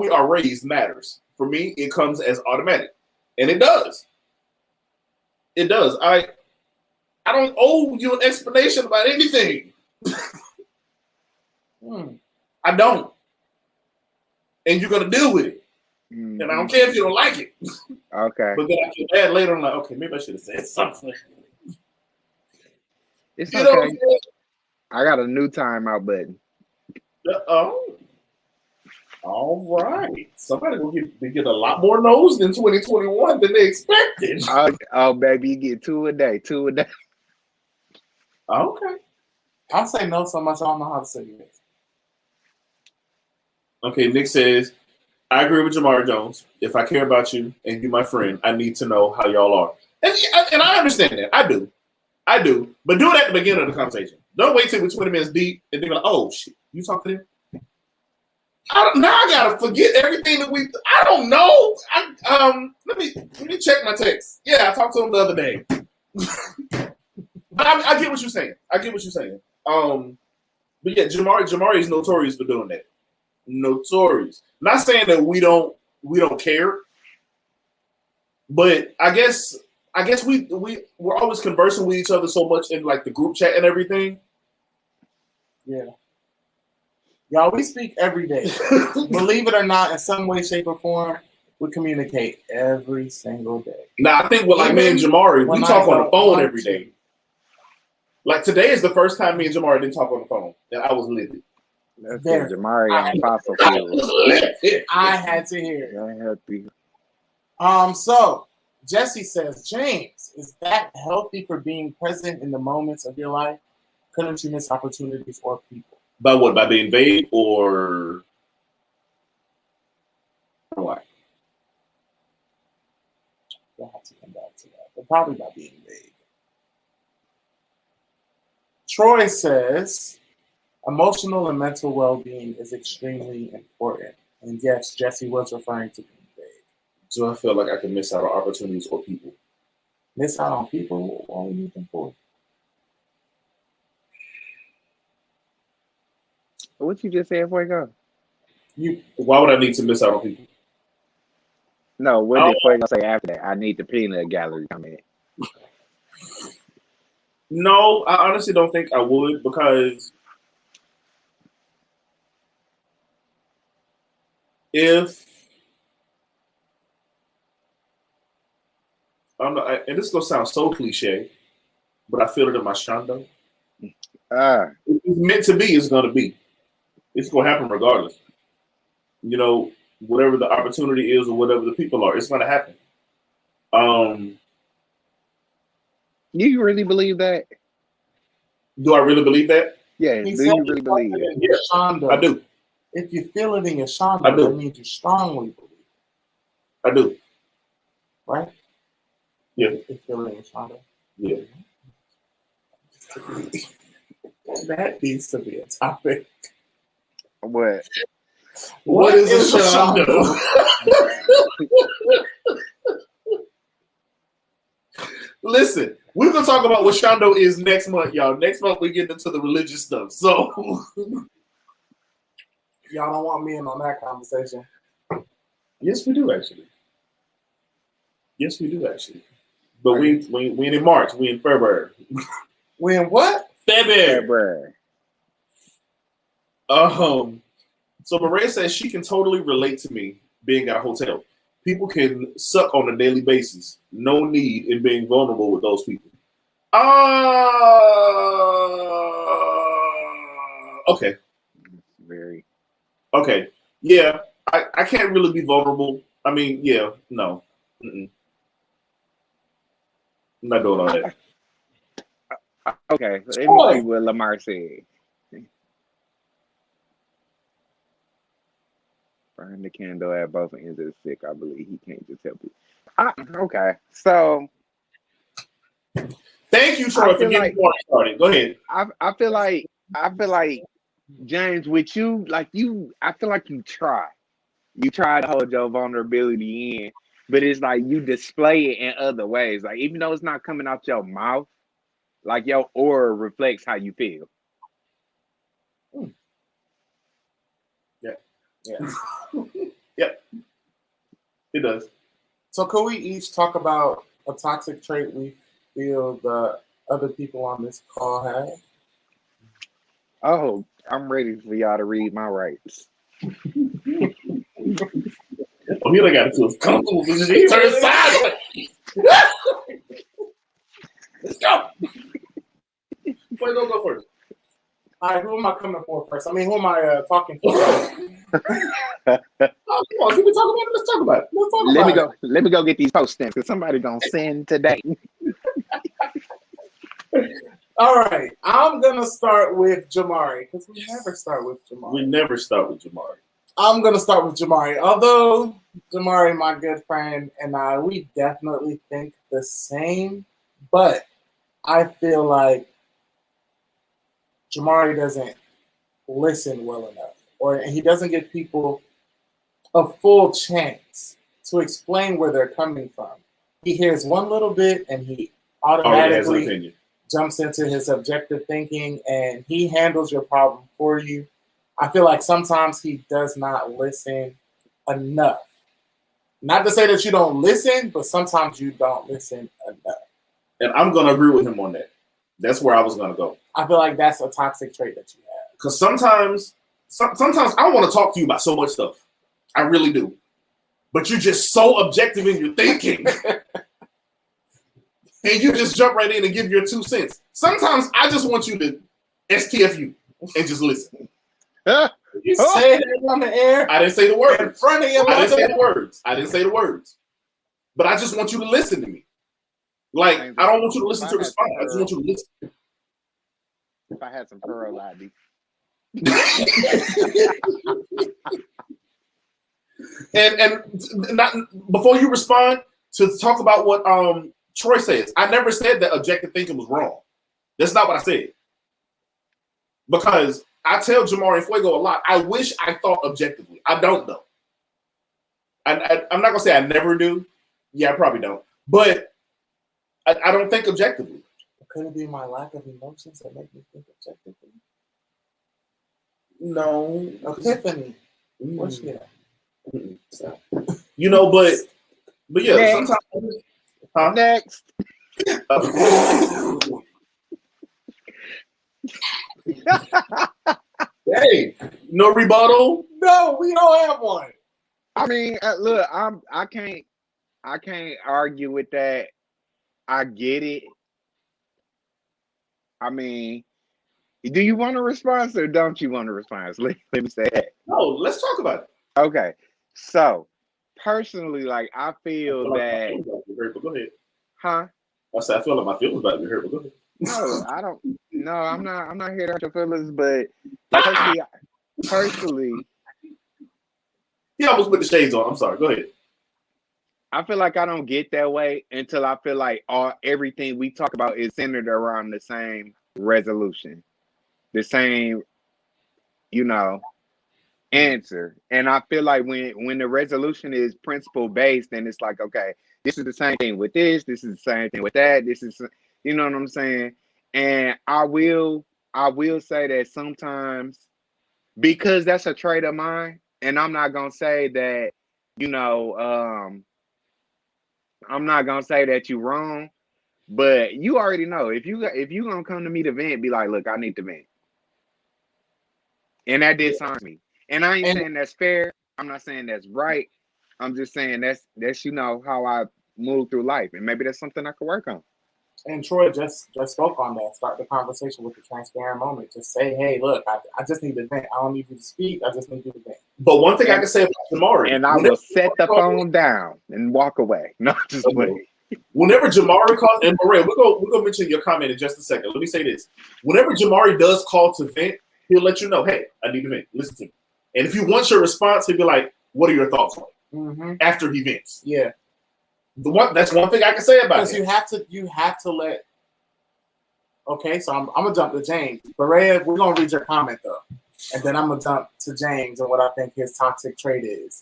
are raised matters. For me, it comes as automatic. And it does. It does. I don't owe you an explanation about anything. I don't. And you're gonna deal with it. Mm-hmm. And I don't care if you don't like it. Okay. But then I feel bad later. I'm like, okay, maybe I should have said something. It's you know okay. what I'm saying? I got a new timeout button. All right. Somebody will get a lot more no's in 2021 than they expected. Oh, baby, you get 2 a day. 2 a day. Okay. I'll say no so much I don't know how to say it. Okay, Nick says, I agree with Jamar Jones. If I care about you and you my friend, I need to know how y'all are. And I understand that. I do. But do it at the beginning of the conversation. Don't wait till we're 20 minutes deep and they're like, oh, shit, you talking to him? Now I gotta forget everything that I don't know. Let me check my text. Yeah, I talked to him the other day. But I get what you're saying. But yeah, Jamari is notorious for doing that. Notorious. Not saying that we don't care, but I guess we're always conversing with each other so much in like the group chat and everything. Yeah. Y'all, we speak every day. Believe it or not, in some way, shape, or form, we communicate every single day. Now, I think with like me and Jamari, we talk on the phone every day. Like today is the first time me and Jamari didn't talk on the phone, and I was livid. That's because Jamari on fossil fuels. I had to hear it. I had to. So Jesse says, James, is that healthy for being present in the moments of your life? Couldn't you miss opportunities or people? By what? By being vague or what? We'll have to come back to that. But probably by being vague. Troy says, emotional and mental well-being is extremely important. And yes, Jesse was referring to being vague. Do I feel like I can miss out on opportunities or people? Miss out on people? What are we looking for? What you just said before you go? Why would I need to miss out on people? No, what did Fuego say after that? I need the peanut gallery come in. No, I honestly don't think I would because if I don't know, and this is gonna sound so cliche, but I feel it in my shando. If it's meant to be, it's gonna be. It's gonna happen regardless. You know, whatever the opportunity is or whatever the people are, it's gonna happen. Do you really believe that? Do I really believe that? Yeah, He do said you really believe it? in your Shonda. I do. If you feel it in your I Shonda, do. that means you strongly believe it, I do. right? Yeah. If you feel it in your Shonda. Yeah. That needs to be a topic. What? What is a a Shondo? Listen, we're gonna talk about what Shondo is next month, y'all. Next month we get into the religious stuff. So Y'all don't want me in on that conversation. yes, we do actually. Yes, we do actually. But we ain't in March. We in February. We in what? February. So Maria says she can totally relate to me being at a hotel. People can suck on a daily basis. No need in being vulnerable with those people. Okay. Very. Okay. Yeah. I can't really be vulnerable. I mean, yeah, no. Mm-mm. I'm not doing all that. Okay, let me see what Lamar said. Burn the candle at both ends of the stick. I believe he can't just help it. Okay, so thank you, Troy, for getting more started. Go ahead. I feel like James, with you, I feel like you try to hold your vulnerability in, but it's like you display it in other ways. Like even though it's not coming out your mouth, like your aura reflects how you feel. Yeah. Yep. It does. So could we each talk about a toxic trait we feel the other people on this call have? Oh, I'm ready for y'all to read my rights. Oh, he done got into his comfortable position. He turned sideways. Let's go. Wait, go first. All right, who am I coming for first? I mean, who am I talking for? Oh, come on, can we talk about it? Let's talk about it. Let me go get these post stamps because somebody gonna send today. All right, I'm gonna start with Jamari because we never start with Jamari. We never start with Jamari. I'm gonna start with Jamari. Although Jamari, my good friend, and I, we definitely think the same, but I feel like Jamari doesn't listen well enough, or he doesn't give people a full chance to explain where they're coming from. He hears one little bit and he automatically jumps into his objective thinking and he handles your problem for you. I feel like sometimes he does not listen enough. Not to say that you don't listen, but sometimes you don't listen enough. And I'm going to agree with him on that. That's where I was going to go. I feel like that's a toxic trait that you have. Because sometimes I don't want to talk to you about so much stuff. I really do. But you're just so objective in your thinking. And you just jump right in and give your 2 cents. Sometimes I just want you to STFU and just listen. You say it on the air. I didn't say the words. In front of your I didn't say the words. I didn't say the words. But I just want you to listen to me. Like, I don't want you to listen to respond. I just want you to listen. If I had some pearl, I'd be. and not before you respond, to talk about what Troy says. I never said that objective thinking was wrong. That's not what I said. Because I tell Jamari Fuego a lot. I wish I thought objectively. I don't though. I'm not gonna say I never do. Yeah, I probably don't. But I don't think objectively. Could it be my lack of emotions that make me think objectively? No. Epiphany. What's that? So, you know, but yeah, Next. sometimes. Huh? Next. Hey, no rebuttal? No, we don't have one. I mean, look, I can't argue with that. I get it. I mean, do you want a response or don't you want a response? Let me say that. No, let's talk about it. Okay, so personally, like I feel that. Go ahead. Huh? I said I feel like my feelings about to be hurt. But go ahead. No, I don't. No, I'm not. I'm not here to hurt your feelings, but like, personally, He almost put the shades on. I'm sorry. Go ahead. I feel like I don't get that way until I feel like everything we talk about is centered around the same resolution, the same, you know, answer. And I feel like when the resolution is principle based, then it's like, okay, this is the same thing with this is the same thing with that, this is, you know what I'm saying? And I will say that sometimes, because that's a trait of mine, and I'm not gonna say that, you know, I'm not gonna say that you're wrong, but you already know if you gonna come to me to vent, be like, look, I need to vent, and that disarms me. And I ain't And saying that's fair. I'm not saying that's right. I'm just saying that's how I move through life, and maybe that's something I could work on. and Troy just spoke on that. Start the conversation with the transparent moment. Just say, hey, look, I just need to vent. I don't need you to speak. I just need you to vent. But one thing I can say about Jamari, And I will set the phone down and walk away. No, just wait. Whenever Jamari calls, and Maria, we're gonna mention your comment in just a second. Let me say this: whenever Jamari does call to vent, he'll let you know, "Hey, I need to vent. Listen to me." And if he wants your response, he'll be like, "What are your thoughts on it?" Mm-hmm. After he vents. Yeah, That's one thing I can say about because it. you have to let. Okay, so I'm gonna jump to James. Berea, we're gonna read your comment though, and then I'm gonna jump to James and what I think his toxic trait is.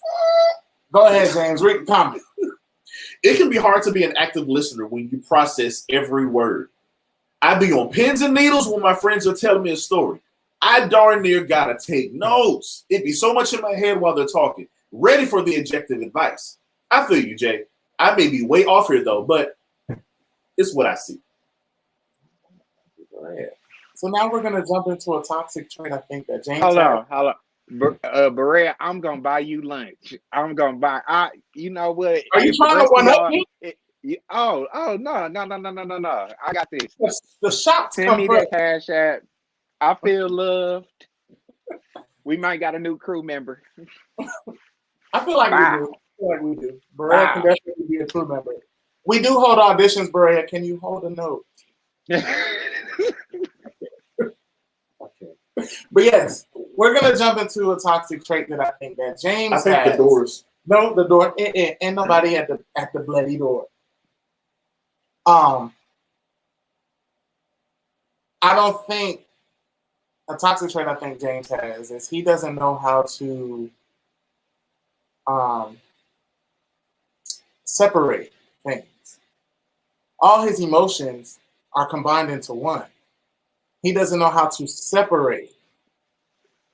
Go ahead, James. Read the comment. It can be hard to be an active listener when you process every word. I be on pins and needles when my friends are telling me a story. I darn near gotta take notes. It be so much in my head while they're talking, ready for the objective advice. I feel you, Jay. I may be way off here though, but it's what I see. So now we're gonna jump into a toxic trait. I think that James. Hold on. Berea, I'm gonna buy you lunch. I'm gonna buy. You know what? Are you trying to one up me? No. I got this. The shots Send come me first. that Cash App. I feel loved. We might got a new crew member. I feel like Wow. we do. Berea can definitely be a crew member. We do hold auditions, Berea. Can you hold a note? Okay. But yes, we're gonna jump into a toxic trait that I think that James I think has. the doors. No, the door. And nobody at the bloody door. I don't think a toxic trait I think James has is he doesn't know how to separate things. All his emotions are combined into one. He doesn't know how to separate,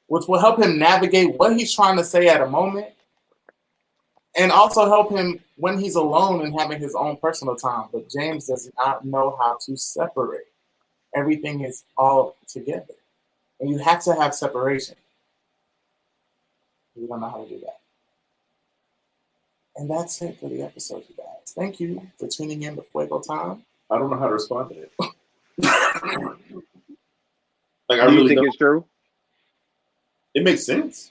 which will help him navigate what he's trying to say at a moment, and also help him when he's alone and having his own personal time. But James does not know how to separate. Everything is all together. And you have to have separation. You don't know how to do that. And that's it for the episode, you guys. Thank you for tuning in to Fuego Time. I don't know how to respond to it. Like, I Do you really think don't. it's true? It makes sense.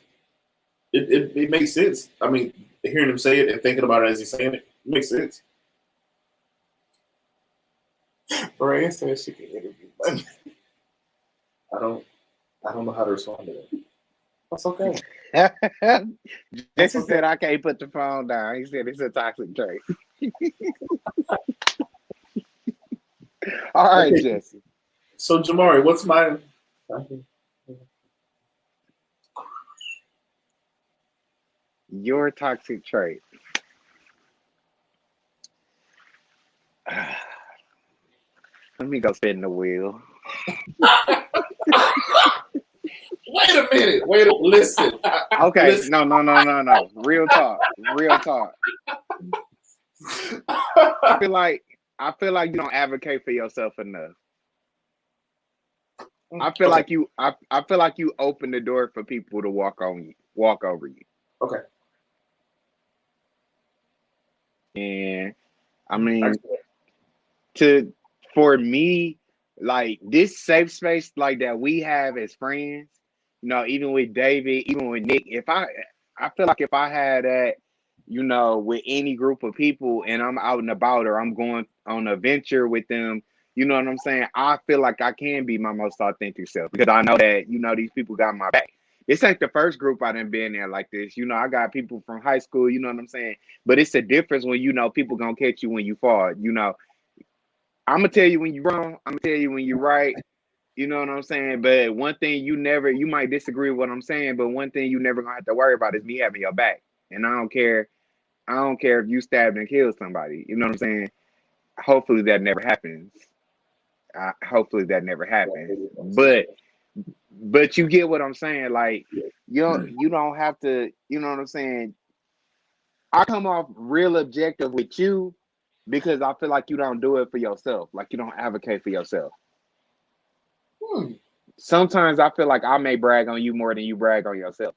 It makes sense. I mean, hearing him say it and thinking about it as he's saying it makes sense. Berea says she can interview, but I don't know how to respond to that. that's okay. Jesse said I can't put the phone down. He said it's a toxic trait. All right, Okay. Jesse. So Jamari, what's my Your toxic trait. Let me go spin the wheel. Wait a minute. Listen. Okay, Listen. no. Real talk. I feel like you don't advocate for yourself enough. I feel like you open the door for people to walk over you. Okay. And I mean, for me, like this safe space like that we have as friends, you know, even with David, even with Nick, I feel like if I had that, you know, with any group of people and I'm out and about or I'm going on a venture with them, you know what I'm saying? I feel like I can be my most authentic self because I know that, you know, these people got my back. This ain't the first group I done been there like this. You know, I got people from high school, you know what I'm saying? But it's a difference when, you know, people gonna catch you when you fall. You know, I'm gonna tell you when you're wrong, I'm gonna tell you when you're right. You know what I'm saying? But one thing you might disagree with what I'm saying, but one thing you never gonna have to worry about is me having your back. And I don't care if you stabbed and killed somebody. You know what I'm saying? Hopefully that never happens. Hopefully that never happens. But you get what I'm saying. Like you don't have to. You know what I'm saying? I come off real objective with you because I feel like you don't do it for yourself. Like you don't advocate for yourself. Hmm. Sometimes I feel like I may brag on you more than you brag on yourself.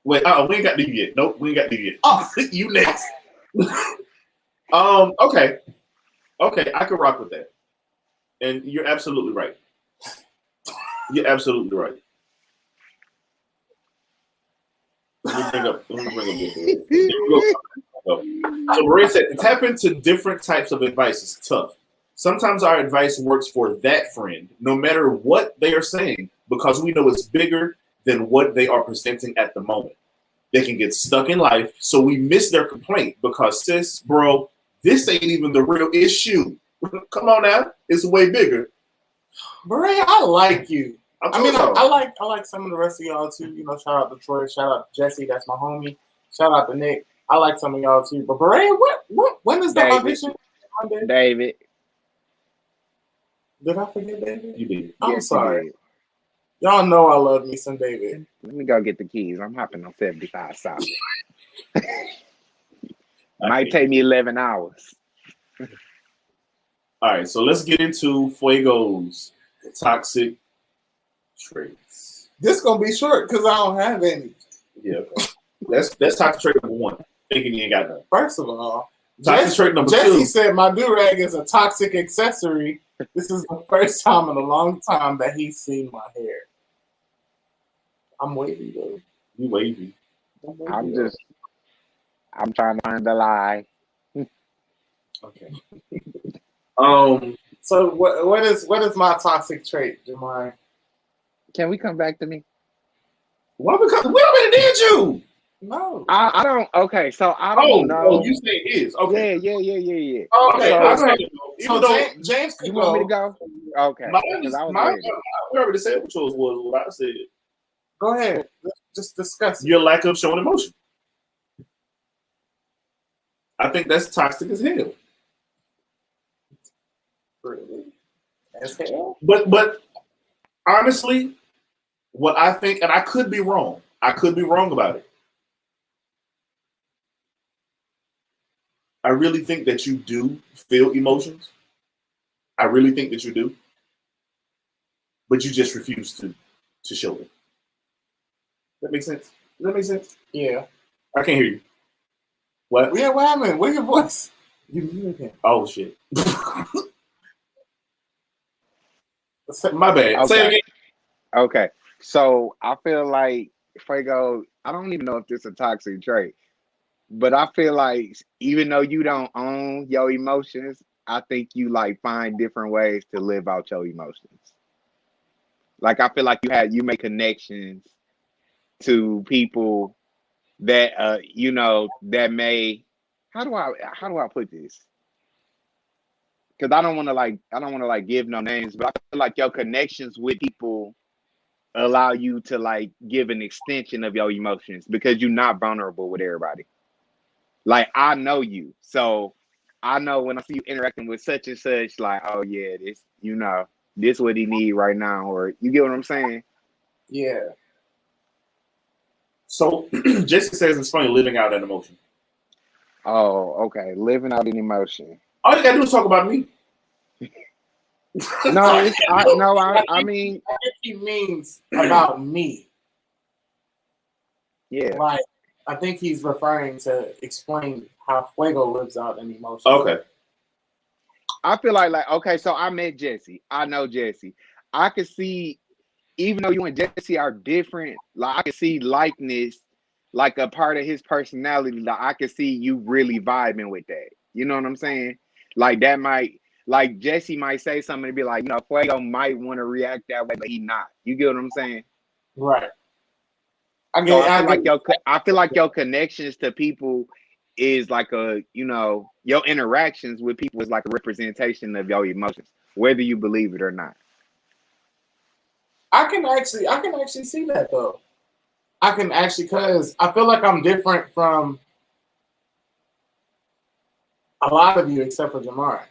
Wait, we ain't got to yet. Nope, we ain't got to yet. Oh. You next. Okay. Okay, I could rock with that. And you're absolutely right. You're absolutely right. Let me bring up this. So Maria said, to tap into different types of advice is tough. Sometimes our advice works for that friend, no matter what they are saying, because we know it's bigger than what they are presenting at the moment. They can get stuck in life, so we miss their complaint because, sis, bro, this ain't even the real issue. Come on now, it's way bigger. Bray, I like you. I mean, so. I like some of the rest of y'all too. You know, shout out to Troy, shout out to Jesse, that's my homie. Shout out to Nick. I like some of y'all too. But Bray, when is the audition? David. Did I forget David? You did. I'm Yes, sorry. Y'all know I love me some David. Let me go get the keys. I'm hopping on 75 South. Might take me 11 hours. All right, so let's get into Fuego's toxic traits. This gonna be short because I don't have any. Yeah, okay. That's toxic trait number one. Thinking you ain't got none. First of all, Toxic trait number Jesse two. said my do-rag is a toxic accessory. This is the first time in a long time that he's seen my hair. I'm wavy, though. You wavy. I'm trying to learn the lie. Okay. So what is my toxic trait, Jamar? Can we come back to me? Why? Because we already did you. No. I don't. Okay, so I don't know. Oh, you say it is. Okay. Yeah. Okay. James could You go. want me to go? Okay. Mine, we already said what yours was. What I said. Go ahead. Let's just discuss it. Your lack of showing emotion. I think that's toxic as hell. Really? As hell? But honestly, what I think, and I could be wrong. I could be wrong about it. I really think that you do feel emotions. I really think that you do. But you just refuse to show them. That makes sense? Does that make sense? Yeah. I can't hear you. What? Yeah, what happened? Where's your voice? You muted him. Oh, shit. My bad. Okay. Say it again. Okay. So I feel like Fuego, I don't even know if this is a toxic trait, but I feel like even though you don't own your emotions, I think you like find different ways to live out your emotions. Like I feel like you make connections to people that that may how do I put this? Because I don't want to like give no names, but I feel like your connections with people allow you to like give an extension of your emotions because you're not vulnerable with everybody. Like I know you, so I know when I see you interacting with such and such, like, oh yeah, this what he need right now, or you get what I'm saying? Yeah. So Jesse says it's funny living out an emotion. Oh, okay. Living out an emotion. All you gotta do is talk about me. No, I mean, I think he means about me. Yeah. Like, I think he's referring to explain how Fuego lives out an emotion. Okay. I feel like okay, so I met Jesse. I know Jesse. I could see, even though you and Jesse are different, like I can see likeness like a part of his personality that I can see you really vibing with that. You know what I'm saying? Like that might, like Jesse might say something and be like, Fuego might want to react that way, but he not. You get what I'm saying? Right. So I feel like your connections to people is like your interactions with people is like a representation of your emotions, whether you believe it or not. I can actually see that though. I can actually, because I feel like I'm different from a lot of you except for Jamari.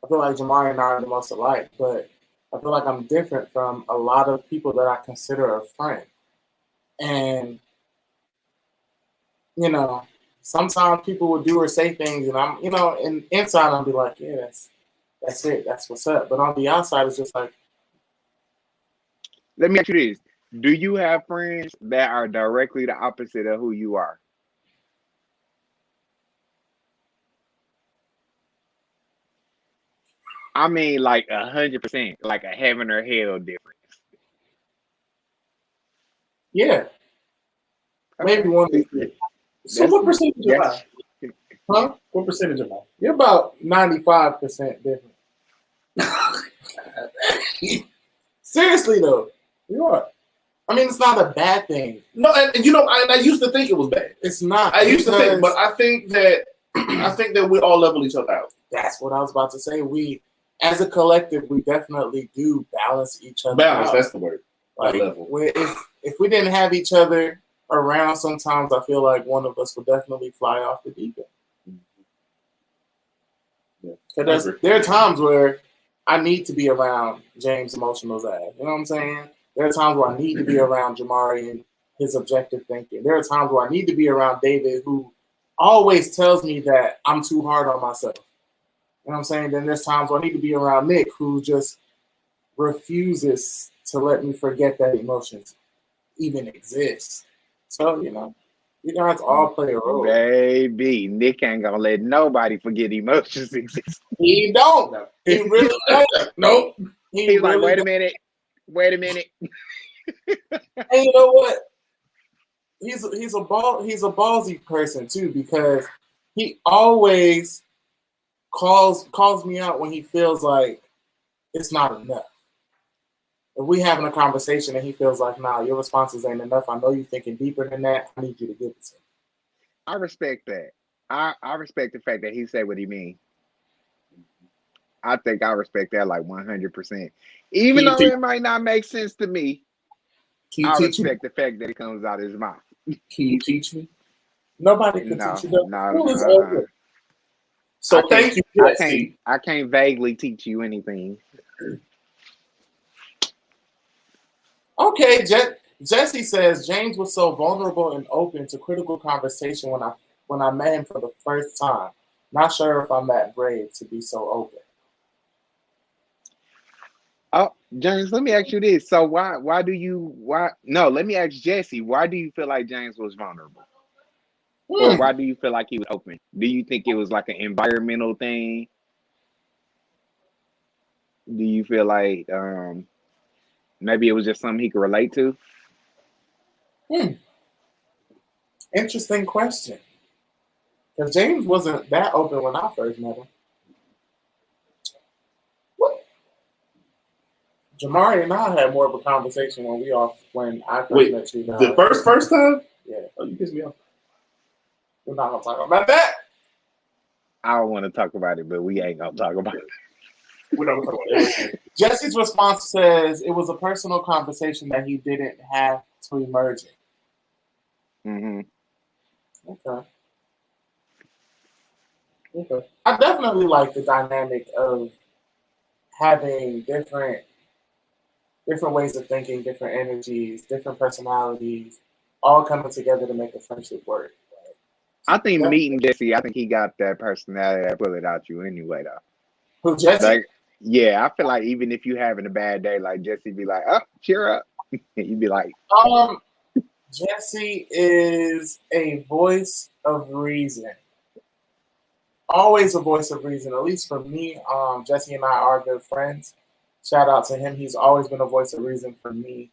I feel like Jamari and I are the most alike, but I feel like I'm different from a lot of people that I consider a friend. And, sometimes people will do or say things, and I'm, and inside I'll be like, yeah, that's it. That's what's up. But on the outside, it's just like, Let me ask you this. Do you have friends that are directly the opposite of who you are? I mean, like 100%, like a heaven or hell difference. yeah, maybe one. So what percentage am I? Huh? What percentage am I? You're about 95% different. Seriously though, you are. I mean, it's not a bad thing. No, and I used to think it was bad. It's not. I used to think, but I think that we all level each other out. That's what I was about to say. We, as a collective, we definitely do balance each other. Balance, out. that's the word. Like, if we didn't have each other around, sometimes I feel like one of us would definitely fly off the deep end. Yeah. There are times where I need to be around James' emotional ass. You know what I'm saying? There are times where I need to be around Jamari and his objective thinking. There are times where I need to be around David, who always tells me that I'm too hard on myself. You know what I'm saying? Then there's times where I need to be around Nick, who just refuses to let me forget that emotions even exist. So, you guys all play a role. Baby, Nick ain't gonna let nobody forget emotions exist. He don't. He really don't. Nope. He's like, wait a minute. And you know what? He's a ballsy person too, because he always calls me out when he feels like it's not enough. If we having a conversation and he feels like, nah, your responses ain't enough, I know you're thinking deeper than that. I need you to give it to me. I respect that. I respect the fact that he said what he mean. I think I respect that like 100%. Even though it might not make sense to me, I respect the fact that it comes out of his mouth. Can you teach me? Nobody can teach you. No. So thank you, Jesse. I can't vaguely teach you anything. Okay, Jesse says James was so vulnerable and open to critical conversation when I met him for the first time. Not sure if I'm that brave to be so open. Oh, James, let me ask you this. So let me ask Jesse, why do you feel like James was vulnerable? Or why do you feel like he was open? Do you think it was like an environmental thing? Do you feel like maybe it was just something he could relate to? Interesting question. Because James wasn't that open when I first met him. What? Jamari and I had more of a conversation when I first met you. The first time? Yeah. Oh, you pissed me off. We're not gonna talk about that. I don't want to talk about it, but we ain't gonna talk about it. We're not gonna talk about it. Jesse's response says it was a personal conversation that he didn't have to emerge in. Okay. I definitely like the dynamic of having different ways of thinking, different energies, different personalities, all coming together to make a friendship work. I think meeting Jesse, I think he got that personality that pull it out you anyway, though. Who, Jesse? Like, yeah, I feel like even if you having a bad day, like Jesse be like, "Oh, cheer up," you'd be like, Jesse is a voice of reason. Always a voice of reason. At least for me, Jesse and I are good friends. Shout out to him. He's always been a voice of reason for me.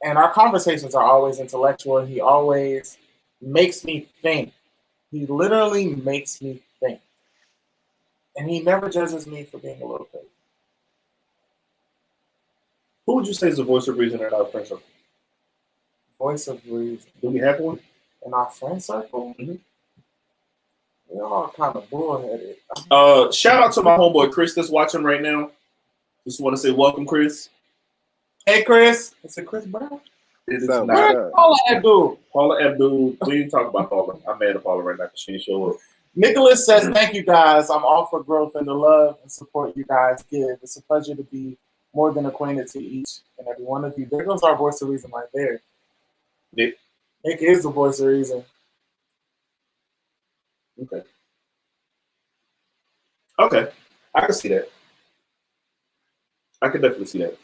And our conversations are always intellectual. He always makes me think. He literally makes me think. And he never judges me for being a little crazy. Who would you say is the voice of reason in our friend circle? Voice of reason. Do we have one? In our friend circle, Mhm. we're all kind of bullheaded. Shout out to my homeboy Chris that's watching right now. Just want to say welcome, Chris. Hey, Chris. Is it Chris Brown? It is So, not Where's Paula Abdul? Paula Abdul. We didn't talk about Paula. I'm mad at Paula right now because she didn't show up. Nicholas says, thank you guys. I'm all for growth and the love and support you guys give. It's a pleasure to be more than acquainted to each and every one of you. There goes our voice of reason right there. Nick is the voice of reason. Okay. I can see that. I can definitely see that.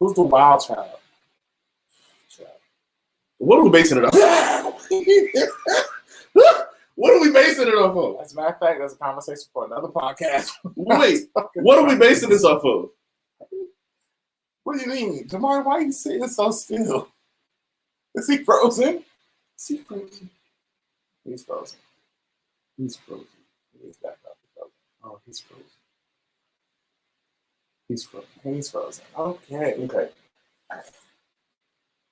Who's the wild child? What are we basing it off? What are we basing it off of? As a matter of fact, that's a conversation for another podcast. Wait, what are we basing this off of? What do you mean? Jamari, why are you sitting so still? Is he frozen? Is he frozen? He's frozen. He's frozen. He's back up. Oh, he's frozen. He's frozen. He's frozen. Okay. Okay.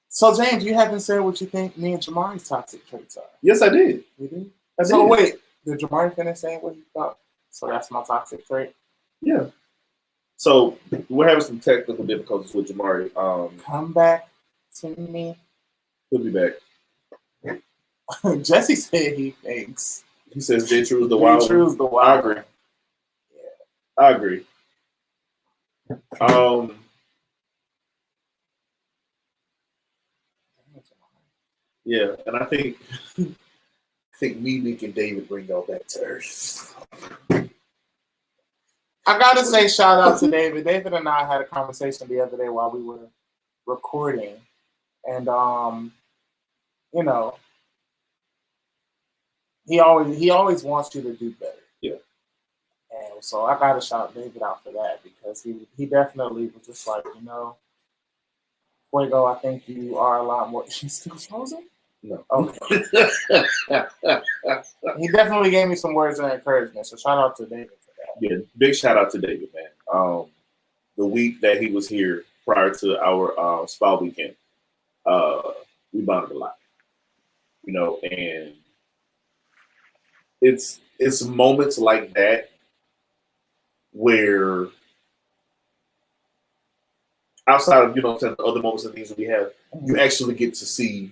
So, James, you haven't said what you think me and Jamari's toxic traits are. Yes, I did. You did? I So, did. wait. Did Jamari finish saying what he thought? So, that's my toxic trait? Yeah. So we're having some technical difficulties with Jamari. Come back to me. He'll be back. Jesse said he thinks. He says J. True is the wild. True's the I wild. agree. I agree. Yeah, and I think me, Nick, and David bring y'all back to earth. I gotta say, shout out to David. David and I had a conversation the other day while we were recording, and you know, he always wants you to do better. Yeah. And so I gotta shout David out for that because he definitely was just like, Fuego, I think you are a lot more. She's still frozen? No. Okay. He definitely gave me some words of encouragement. So shout out to David for that. Yeah, big shout out to David, man. The week that he was here prior to our spa weekend, we bonded a lot, and it's moments like that where outside of the other moments and things that we have, you actually get to see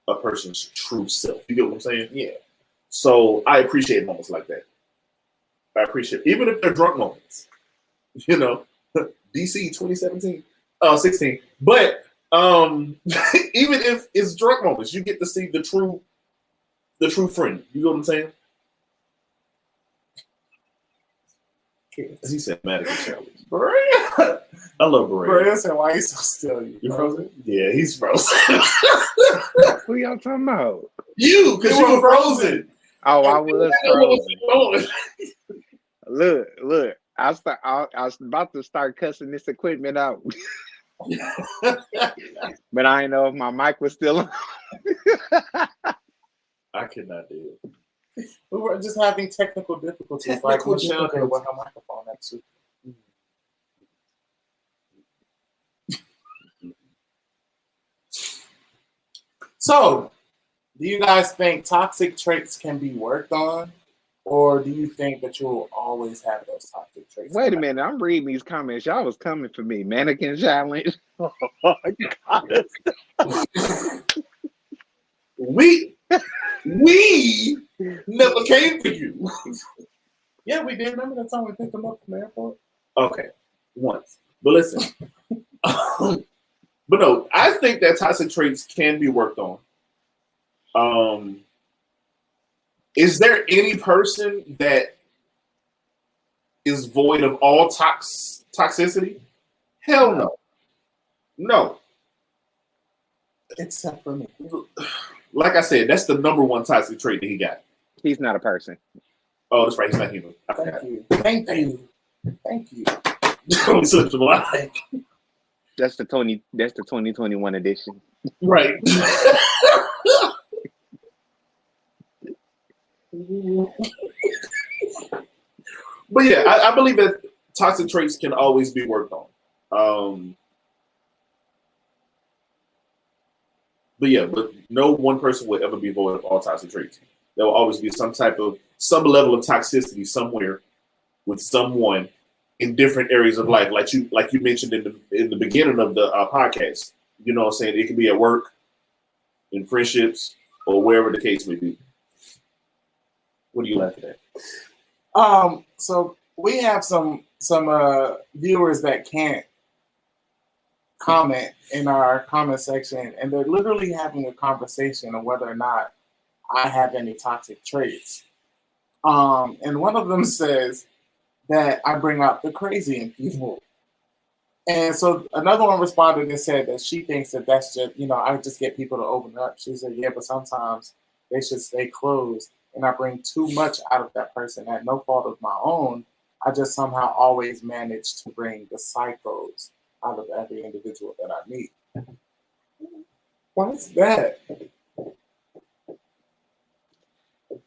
a person's true self. You get what I'm saying? Yeah. So I appreciate moments like that. I appreciate even if they're drunk moments. DC 2017, 16. But even if it's drunk moments, you get to see the true friend. You know what I'm saying? He said Madigan challenge. Berea. I love Berea. Berea said, why are you so still? You frozen? Yeah, he's frozen. Who y'all talking about? You, because you were frozen. Oh, I was frozen. Frozen. Look. I was about to start cussing this equipment out, but I didn't know if my mic was still on. I could not do it. We were just having technical difficulties, like Michelle did with her microphone next week. So, do you guys think toxic traits can be worked on? Or do you think that you'll always have those toxic traits? Wait a minute, I'm reading these comments. Y'all was coming for me. Mannequin challenge. Oh, God. We never came for you. Yeah, we did. Remember that time we picked them up from the airport? Okay, once. But listen. But no, I think that toxic traits can be worked on. Is there any person that is void of all toxicity? Hell no. No. Except for me. Like I said, that's the number one toxic trait that he got. He's not a person. Oh, that's right. He's not human. I forgot. Thank you. Thank you. Thank you. Don't slip the line. That's the 2021 edition. Right. But yeah, I believe that toxic traits can always be worked on. But no one person will ever be void of all toxic traits. There will always be some level of toxicity somewhere with someone in different areas of life, like you mentioned in the beginning of the podcast. You know what I'm saying? It can be at work, in friendships, or wherever the case may be. What are you laughing at? So we have some viewers that can't comment in our comment section, and they're literally having a conversation on whether or not I have any toxic traits. And one of them says that I bring out the crazy in people. And so another one responded and said that she thinks that that's just, I just get people to open up. She said, yeah, but sometimes they should stay closed. And I bring too much out of that person at no fault of my own. I just somehow always manage to bring the psychos out of every individual that I meet. What's that?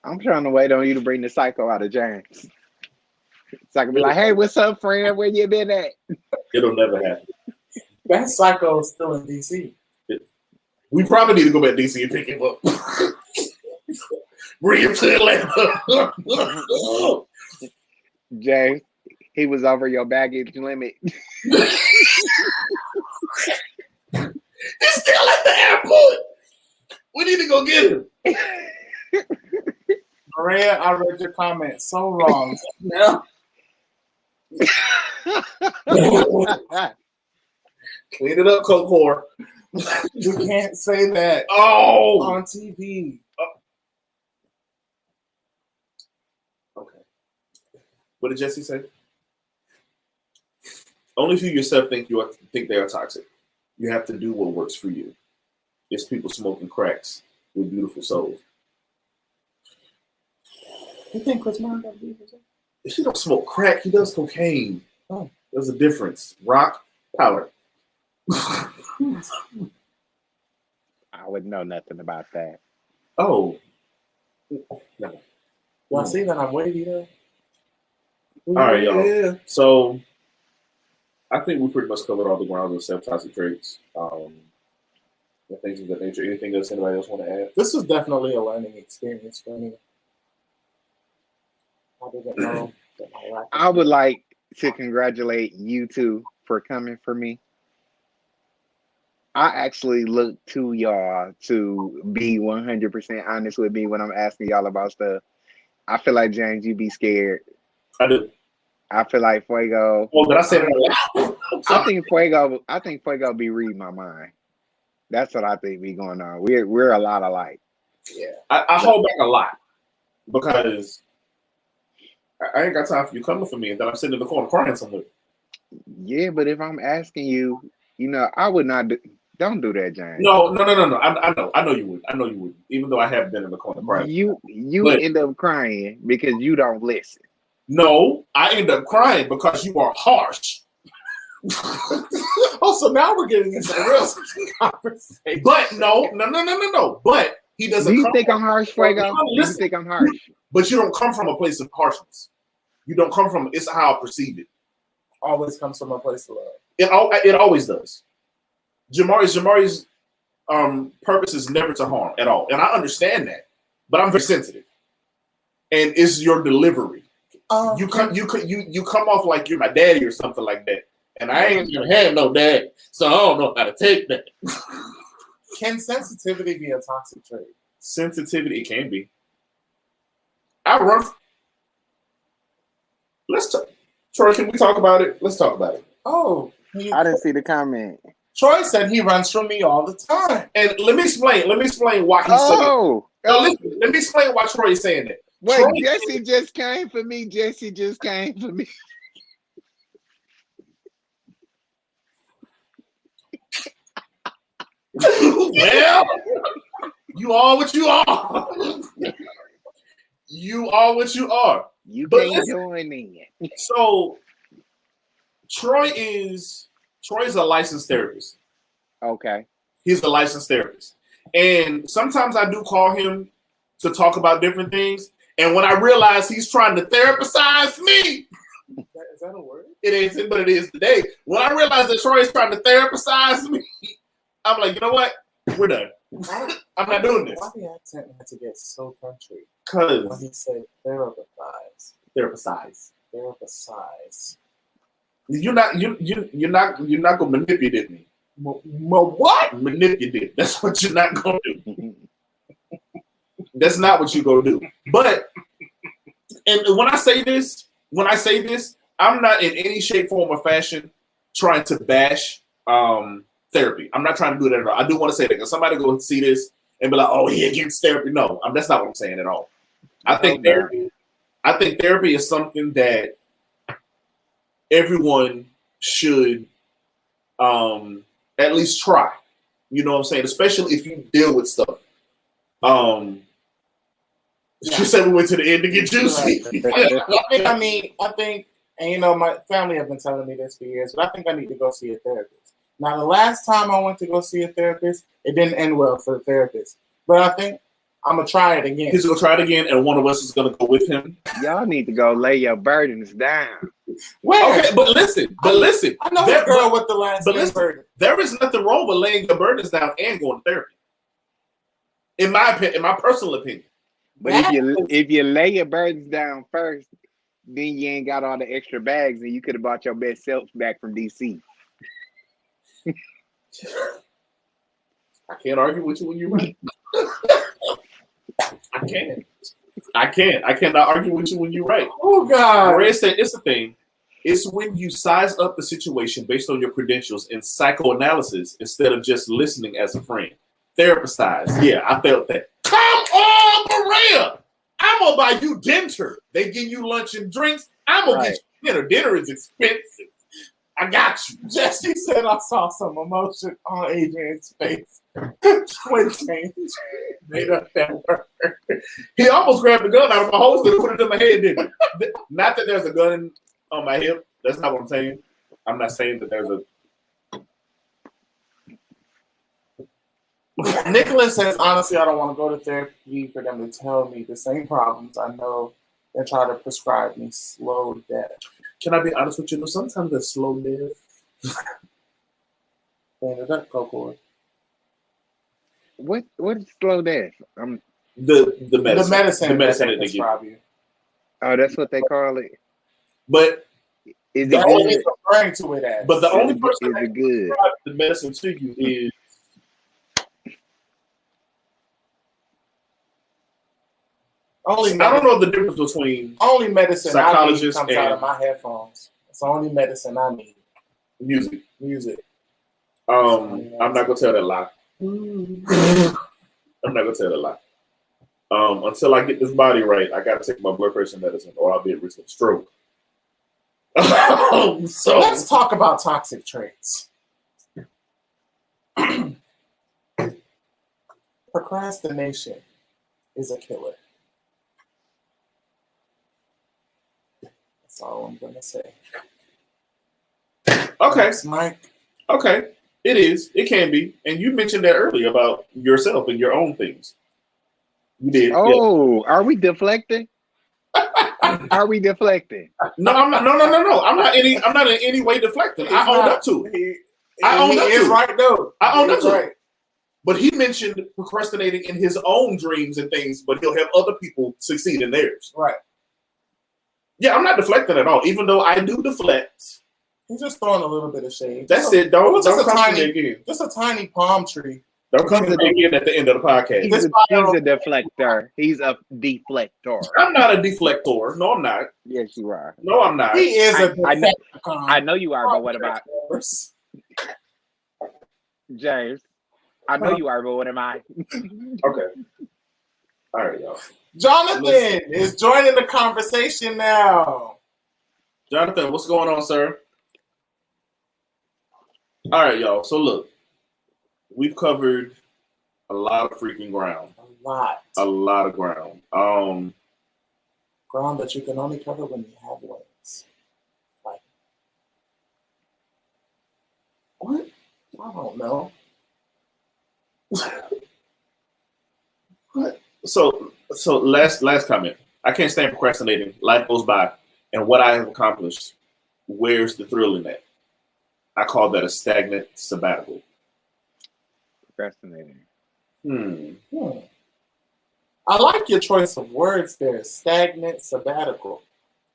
I'm trying to wait on you to bring the psycho out of James. So I can be like, hey, what's up, friend? Where you been at? It'll never happen. That psycho is still in DC. We probably need to go back to DC and pick him up. Bring him to Atlanta. James, he was over your baggage limit. He's still at the airport. We need to go get him. Maria, I read your comment so wrong. Yeah. Clean it up, Coke Whore. You can't say that on TV. Okay. What did Jesse say? Only if you yourself think they are toxic. You have to do what works for you. It's people smoking cracks with beautiful souls. You think Chris Brown got beautiful souls? He don't smoke crack. He does cocaine. Oh. There's a difference. Rock, powder. I wouldn't know nothing about that. Oh. No. Well, see that I'm wavy there? All right, y'all. Yeah. So I think we pretty much covered all the ground of self-toxic traits. Things of that nature. Anything else anybody else want to add? This was definitely a learning experience for me. I didn't know that I would like to congratulate you two for coming for me. I actually look to y'all to be 100% honest with me when I'm asking y'all about stuff. I feel like, James, you be scared. I do. I feel like Fuego. Well, did I say that? I think Fuego be reading my mind. That's what I think be going on. We're a lot alike. Yeah. I hold back a lot because I ain't got time for you coming for me and then I'm sitting in the corner crying somewhere. Yeah, but if I'm asking you, I would not don't do that, James. No. I know you would. I know you would. Even though I have been in the corner crying. You end up crying because you don't listen. No, I end up crying because you are harsh. Oh, so now we're getting into a real conversation. But no. But he doesn't. Do you think I'm harsh, Fuego? Do you Listen, think I'm harsh? but you don't come from a place of harshness. You don't come from. It's how I perceive it. Always comes from a place of love. It always does. Jamari's purpose is never to harm at all, and I understand that. But I'm very sensitive, and it's your delivery. You come off like you're my daddy or something like that, and I ain't gonna have no dad, so I don't know how to take that. Can sensitivity be a toxic trait? Sensitivity, it can be. I run. Let's talk. Troy, can we talk about it? Let's talk about it. Oh, I didn't see the comment. Troy said he runs from me all the time. And let me explain why he's saying it. Let me explain why Troy is saying that. Wait, Troy, Jesse just came for me. Jesse just came for me. Well, you are what you are. You are what you are. You But can't join in. So Troy is Troy's a licensed therapist. Okay. He's a licensed therapist. And sometimes I do call him to talk about different things. And when I realize he's trying to therapize me, Is that a word? it isn't, but it is today. When I realize that Troy is trying to therapize me, I'm like, you know what? We're done. I'm not doing this. Why the accent had to get so country? When Because he said therapize. therapize. Therapize. You're not gonna manipulate me. What? Manipulate. That's what you're not gonna do. That's not what you gonna do. But and when I say this, I'm not in any shape, form, or fashion trying to bash therapy. I'm not trying to do that at all. I do want to say that because somebody go see this and be like, "Oh, he against therapy." No, that's not what I'm saying at all. I think therapy is something that everyone should at least try. You know what I'm saying? Especially if you deal with stuff. She said we went to the end to get juicy. I think, and you know, my family have been telling me this for years, but I think I need to go see a therapist. Now, the last time I went to go see a therapist, it didn't end well for the therapist. But I think I'm gonna try it again. He's gonna try it again, and one of us is gonna go with him. Y'all need to go lay your burdens down. Where? Okay, but listen. I know that girl with the last name burden. There is nothing wrong with laying your burdens down and going to therapy. In my opinion, in my personal opinion. But if you lay your burdens down first, then you ain't got all the extra bags, and you could have bought your best self back from DC. I can't argue with you when you're right. I can't. I cannot argue with you when you're right. Oh God! Red said it's the thing. It's when you size up the situation based on your credentials in psychoanalysis instead of just listening as a friend. Therapize. Yeah, I felt that. Come on, Maria. I'm gonna buy you dinner. They give you lunch and drinks. I'm gonna get you dinner. Dinner is expensive. I got you. Jesse said I saw some emotion on Adrian's face. Twin change made up that word. He almost grabbed the gun out of my holster and put it in my head, didn't he? Not that there's a gun on my hip. That's not what I'm saying. I'm not saying that there's a. Nicholas says, honestly, I don't want to go to therapy for them to tell me the same problems I know and try to prescribe me slow death. Can I be honest with you? Sometimes it's slow death. Coco. What is slow death? The medicine. The medicine that they give you. Oh, that's what they call it. But is the it only good? referring to it as. But the only person is that good. prescribes the medicine to you is only. I don't know the difference between only medicine psychologists I need comes out of my headphones. It's the only medicine I need. Music. I'm not gonna tell that lie. I'm not gonna tell that lie. Until I get this body right, I gotta take my blood pressure medicine, or I'll be at risk of stroke. So let's talk about toxic traits. Procrastination is a killer. That's all I'm gonna say. Okay, thanks, Mike. Okay, it is. It can be. And you mentioned that earlier about yourself and your own things. You did. Oh, yeah. Are we deflecting? Are we deflecting? No, I'm not. No. I'm not in any way deflecting. I own up to it. I own up to it. Right though. I own up to it. But he mentioned procrastinating in his own dreams and things, but he'll have other people succeed in theirs. Right. Yeah, I'm not deflecting at all, even though I do deflect. He's just throwing a little bit of shade. That's it. Don't come tiny, to me again. Just a tiny palm tree. Don't come to me again at the end of the podcast. He's a deflector. He's a deflector. I'm not a deflector. No, I'm not. Yes, you are. No, I'm not. He is I know you are, but what about James? I know you are, but what am I? Okay. All right, y'all. Jonathan is joining the conversation now. Jonathan, what's going on, sir? All right, y'all. So look, we've covered a lot of freaking ground. A lot of ground. Ground that you can only cover when you have wings. Like, I don't know. So last comment. I can't stand procrastinating. Life goes by, and what I have accomplished, where's the thrill in that? I call that a stagnant sabbatical. Procrastinating. I like your choice of words there. Stagnant sabbatical.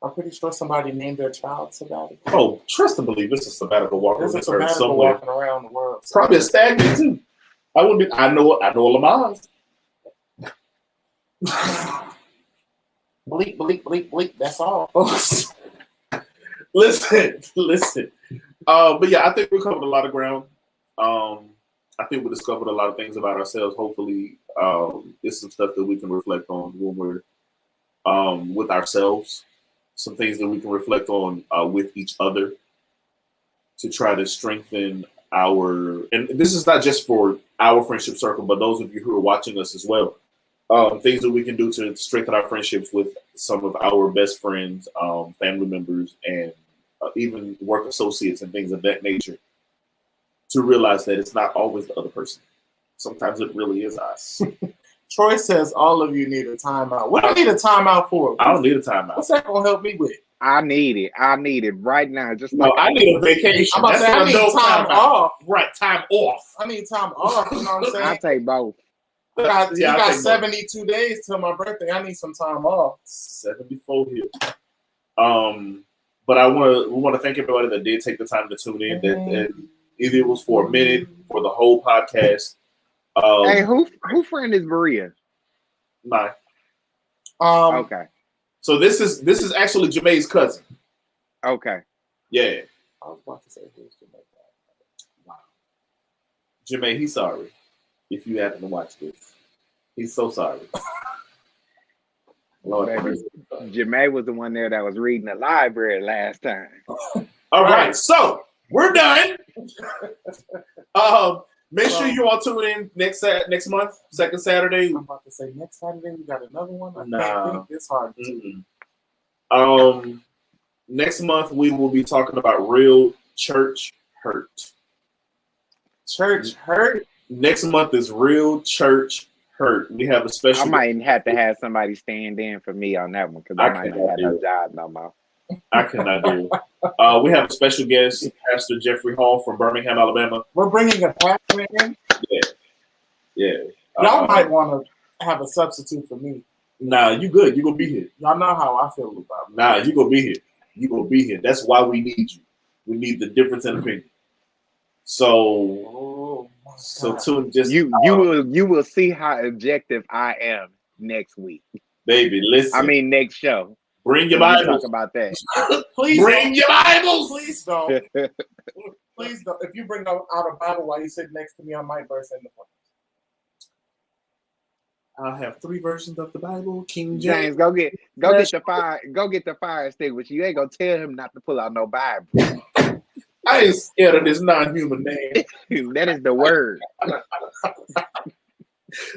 I'm pretty sure somebody named their child sabbatical. Oh, trust and believe it's a sabbatical walk There's a this earth sabbatical somewhere. walking around the world. Probably a stagnant too. I wouldn't be. I know Lamaz. Bleep, bleep, bleep, bleep. That's all, folks. Listen. But yeah, I think we covered a lot of ground. I think we discovered a lot of things about ourselves. Hopefully, it's some stuff that we can reflect on when we're with ourselves. Some things that we can reflect on with each other to try to strengthen our. And this is not just for our friendship circle, but those of you who are watching us as well. Things that we can do to strengthen our friendships with some of our best friends, family members, and even work associates and things of that nature, to realize that it's not always the other person. Sometimes it really is us. Troy says all of you need a timeout. What do you need a timeout for? I don't need a timeout. What's that going to help me with? I need it right now. Just No, I need a vacation. I'm about to say, I need time off. Right, time off. I need time off. You know what I'm saying? I take both. You got I take 72 days till my birthday. I need some time off. 74 here. But we want to thank everybody that did take the time to tune in. That either it was for a minute, for the whole podcast. Hey, who friend is Maria? Mine. Okay. So this is actually Jemaine's cousin. Okay. Yeah. I was about to say who's Jamaica. Wow. Jemaine, he's sorry if you happen to watch this. He's so sorry. Lord have mercy. Jemaine was the one there that was reading the library last time. All right, so we're done. Make sure you all tune in next month, second Saturday. I'm about to say next Saturday we got another one. I Nah. can't think. It's hard to. Next month we will be talking about real church hurt. Church hurt. Next month is real church hurt. We have a special. I might have to have somebody stand in for me on that one because I might not have no job no more. I cannot do it. We have a special guest, Pastor Jeffrey Hall from Birmingham, Alabama. We're bringing a pastor in. Yeah. Y'all might want to have a substitute for me. Nah, you good. You gonna be here. Y'all know how I feel about it. Nah, you gonna be here. You gonna be here. That's why we need you. We need the difference in opinion. So tune just you will see how objective I am next week. baby. Listen. I mean next show. Bring your We'll Bibles. talk about that. Please Bring your Bibles. Please don't. Please don't. If you bring out a Bible while you sit next to me, I might burst into flames. I'll have 3 versions of the Bible. King James, James. go get the fire extinguisher. You ain't gonna tell him not to pull out no Bible. I ain't scared of this non-human name. That is the word.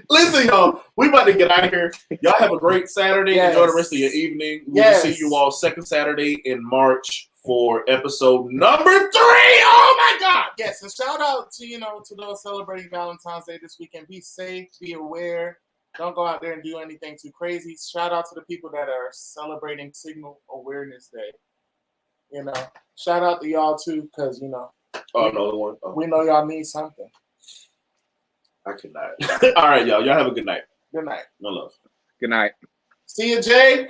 Listen, y'all, we about to get out of here. Y'all have a great Saturday. Yes. Enjoy the rest of your evening. We'll Yes. see you all second Saturday in March for episode number 3. Oh my God! Yes, and shout out to to those celebrating Valentine's Day this weekend. Be safe, be aware. Don't go out there and do anything too crazy. Shout out to the people that are celebrating Signal Awareness Day. Shout out to y'all too, because Oh, another one. Oh, we know y'all need something. I cannot. All right, y'all. Y'all have a good night. Good night. No love. Good night. See you, Jay.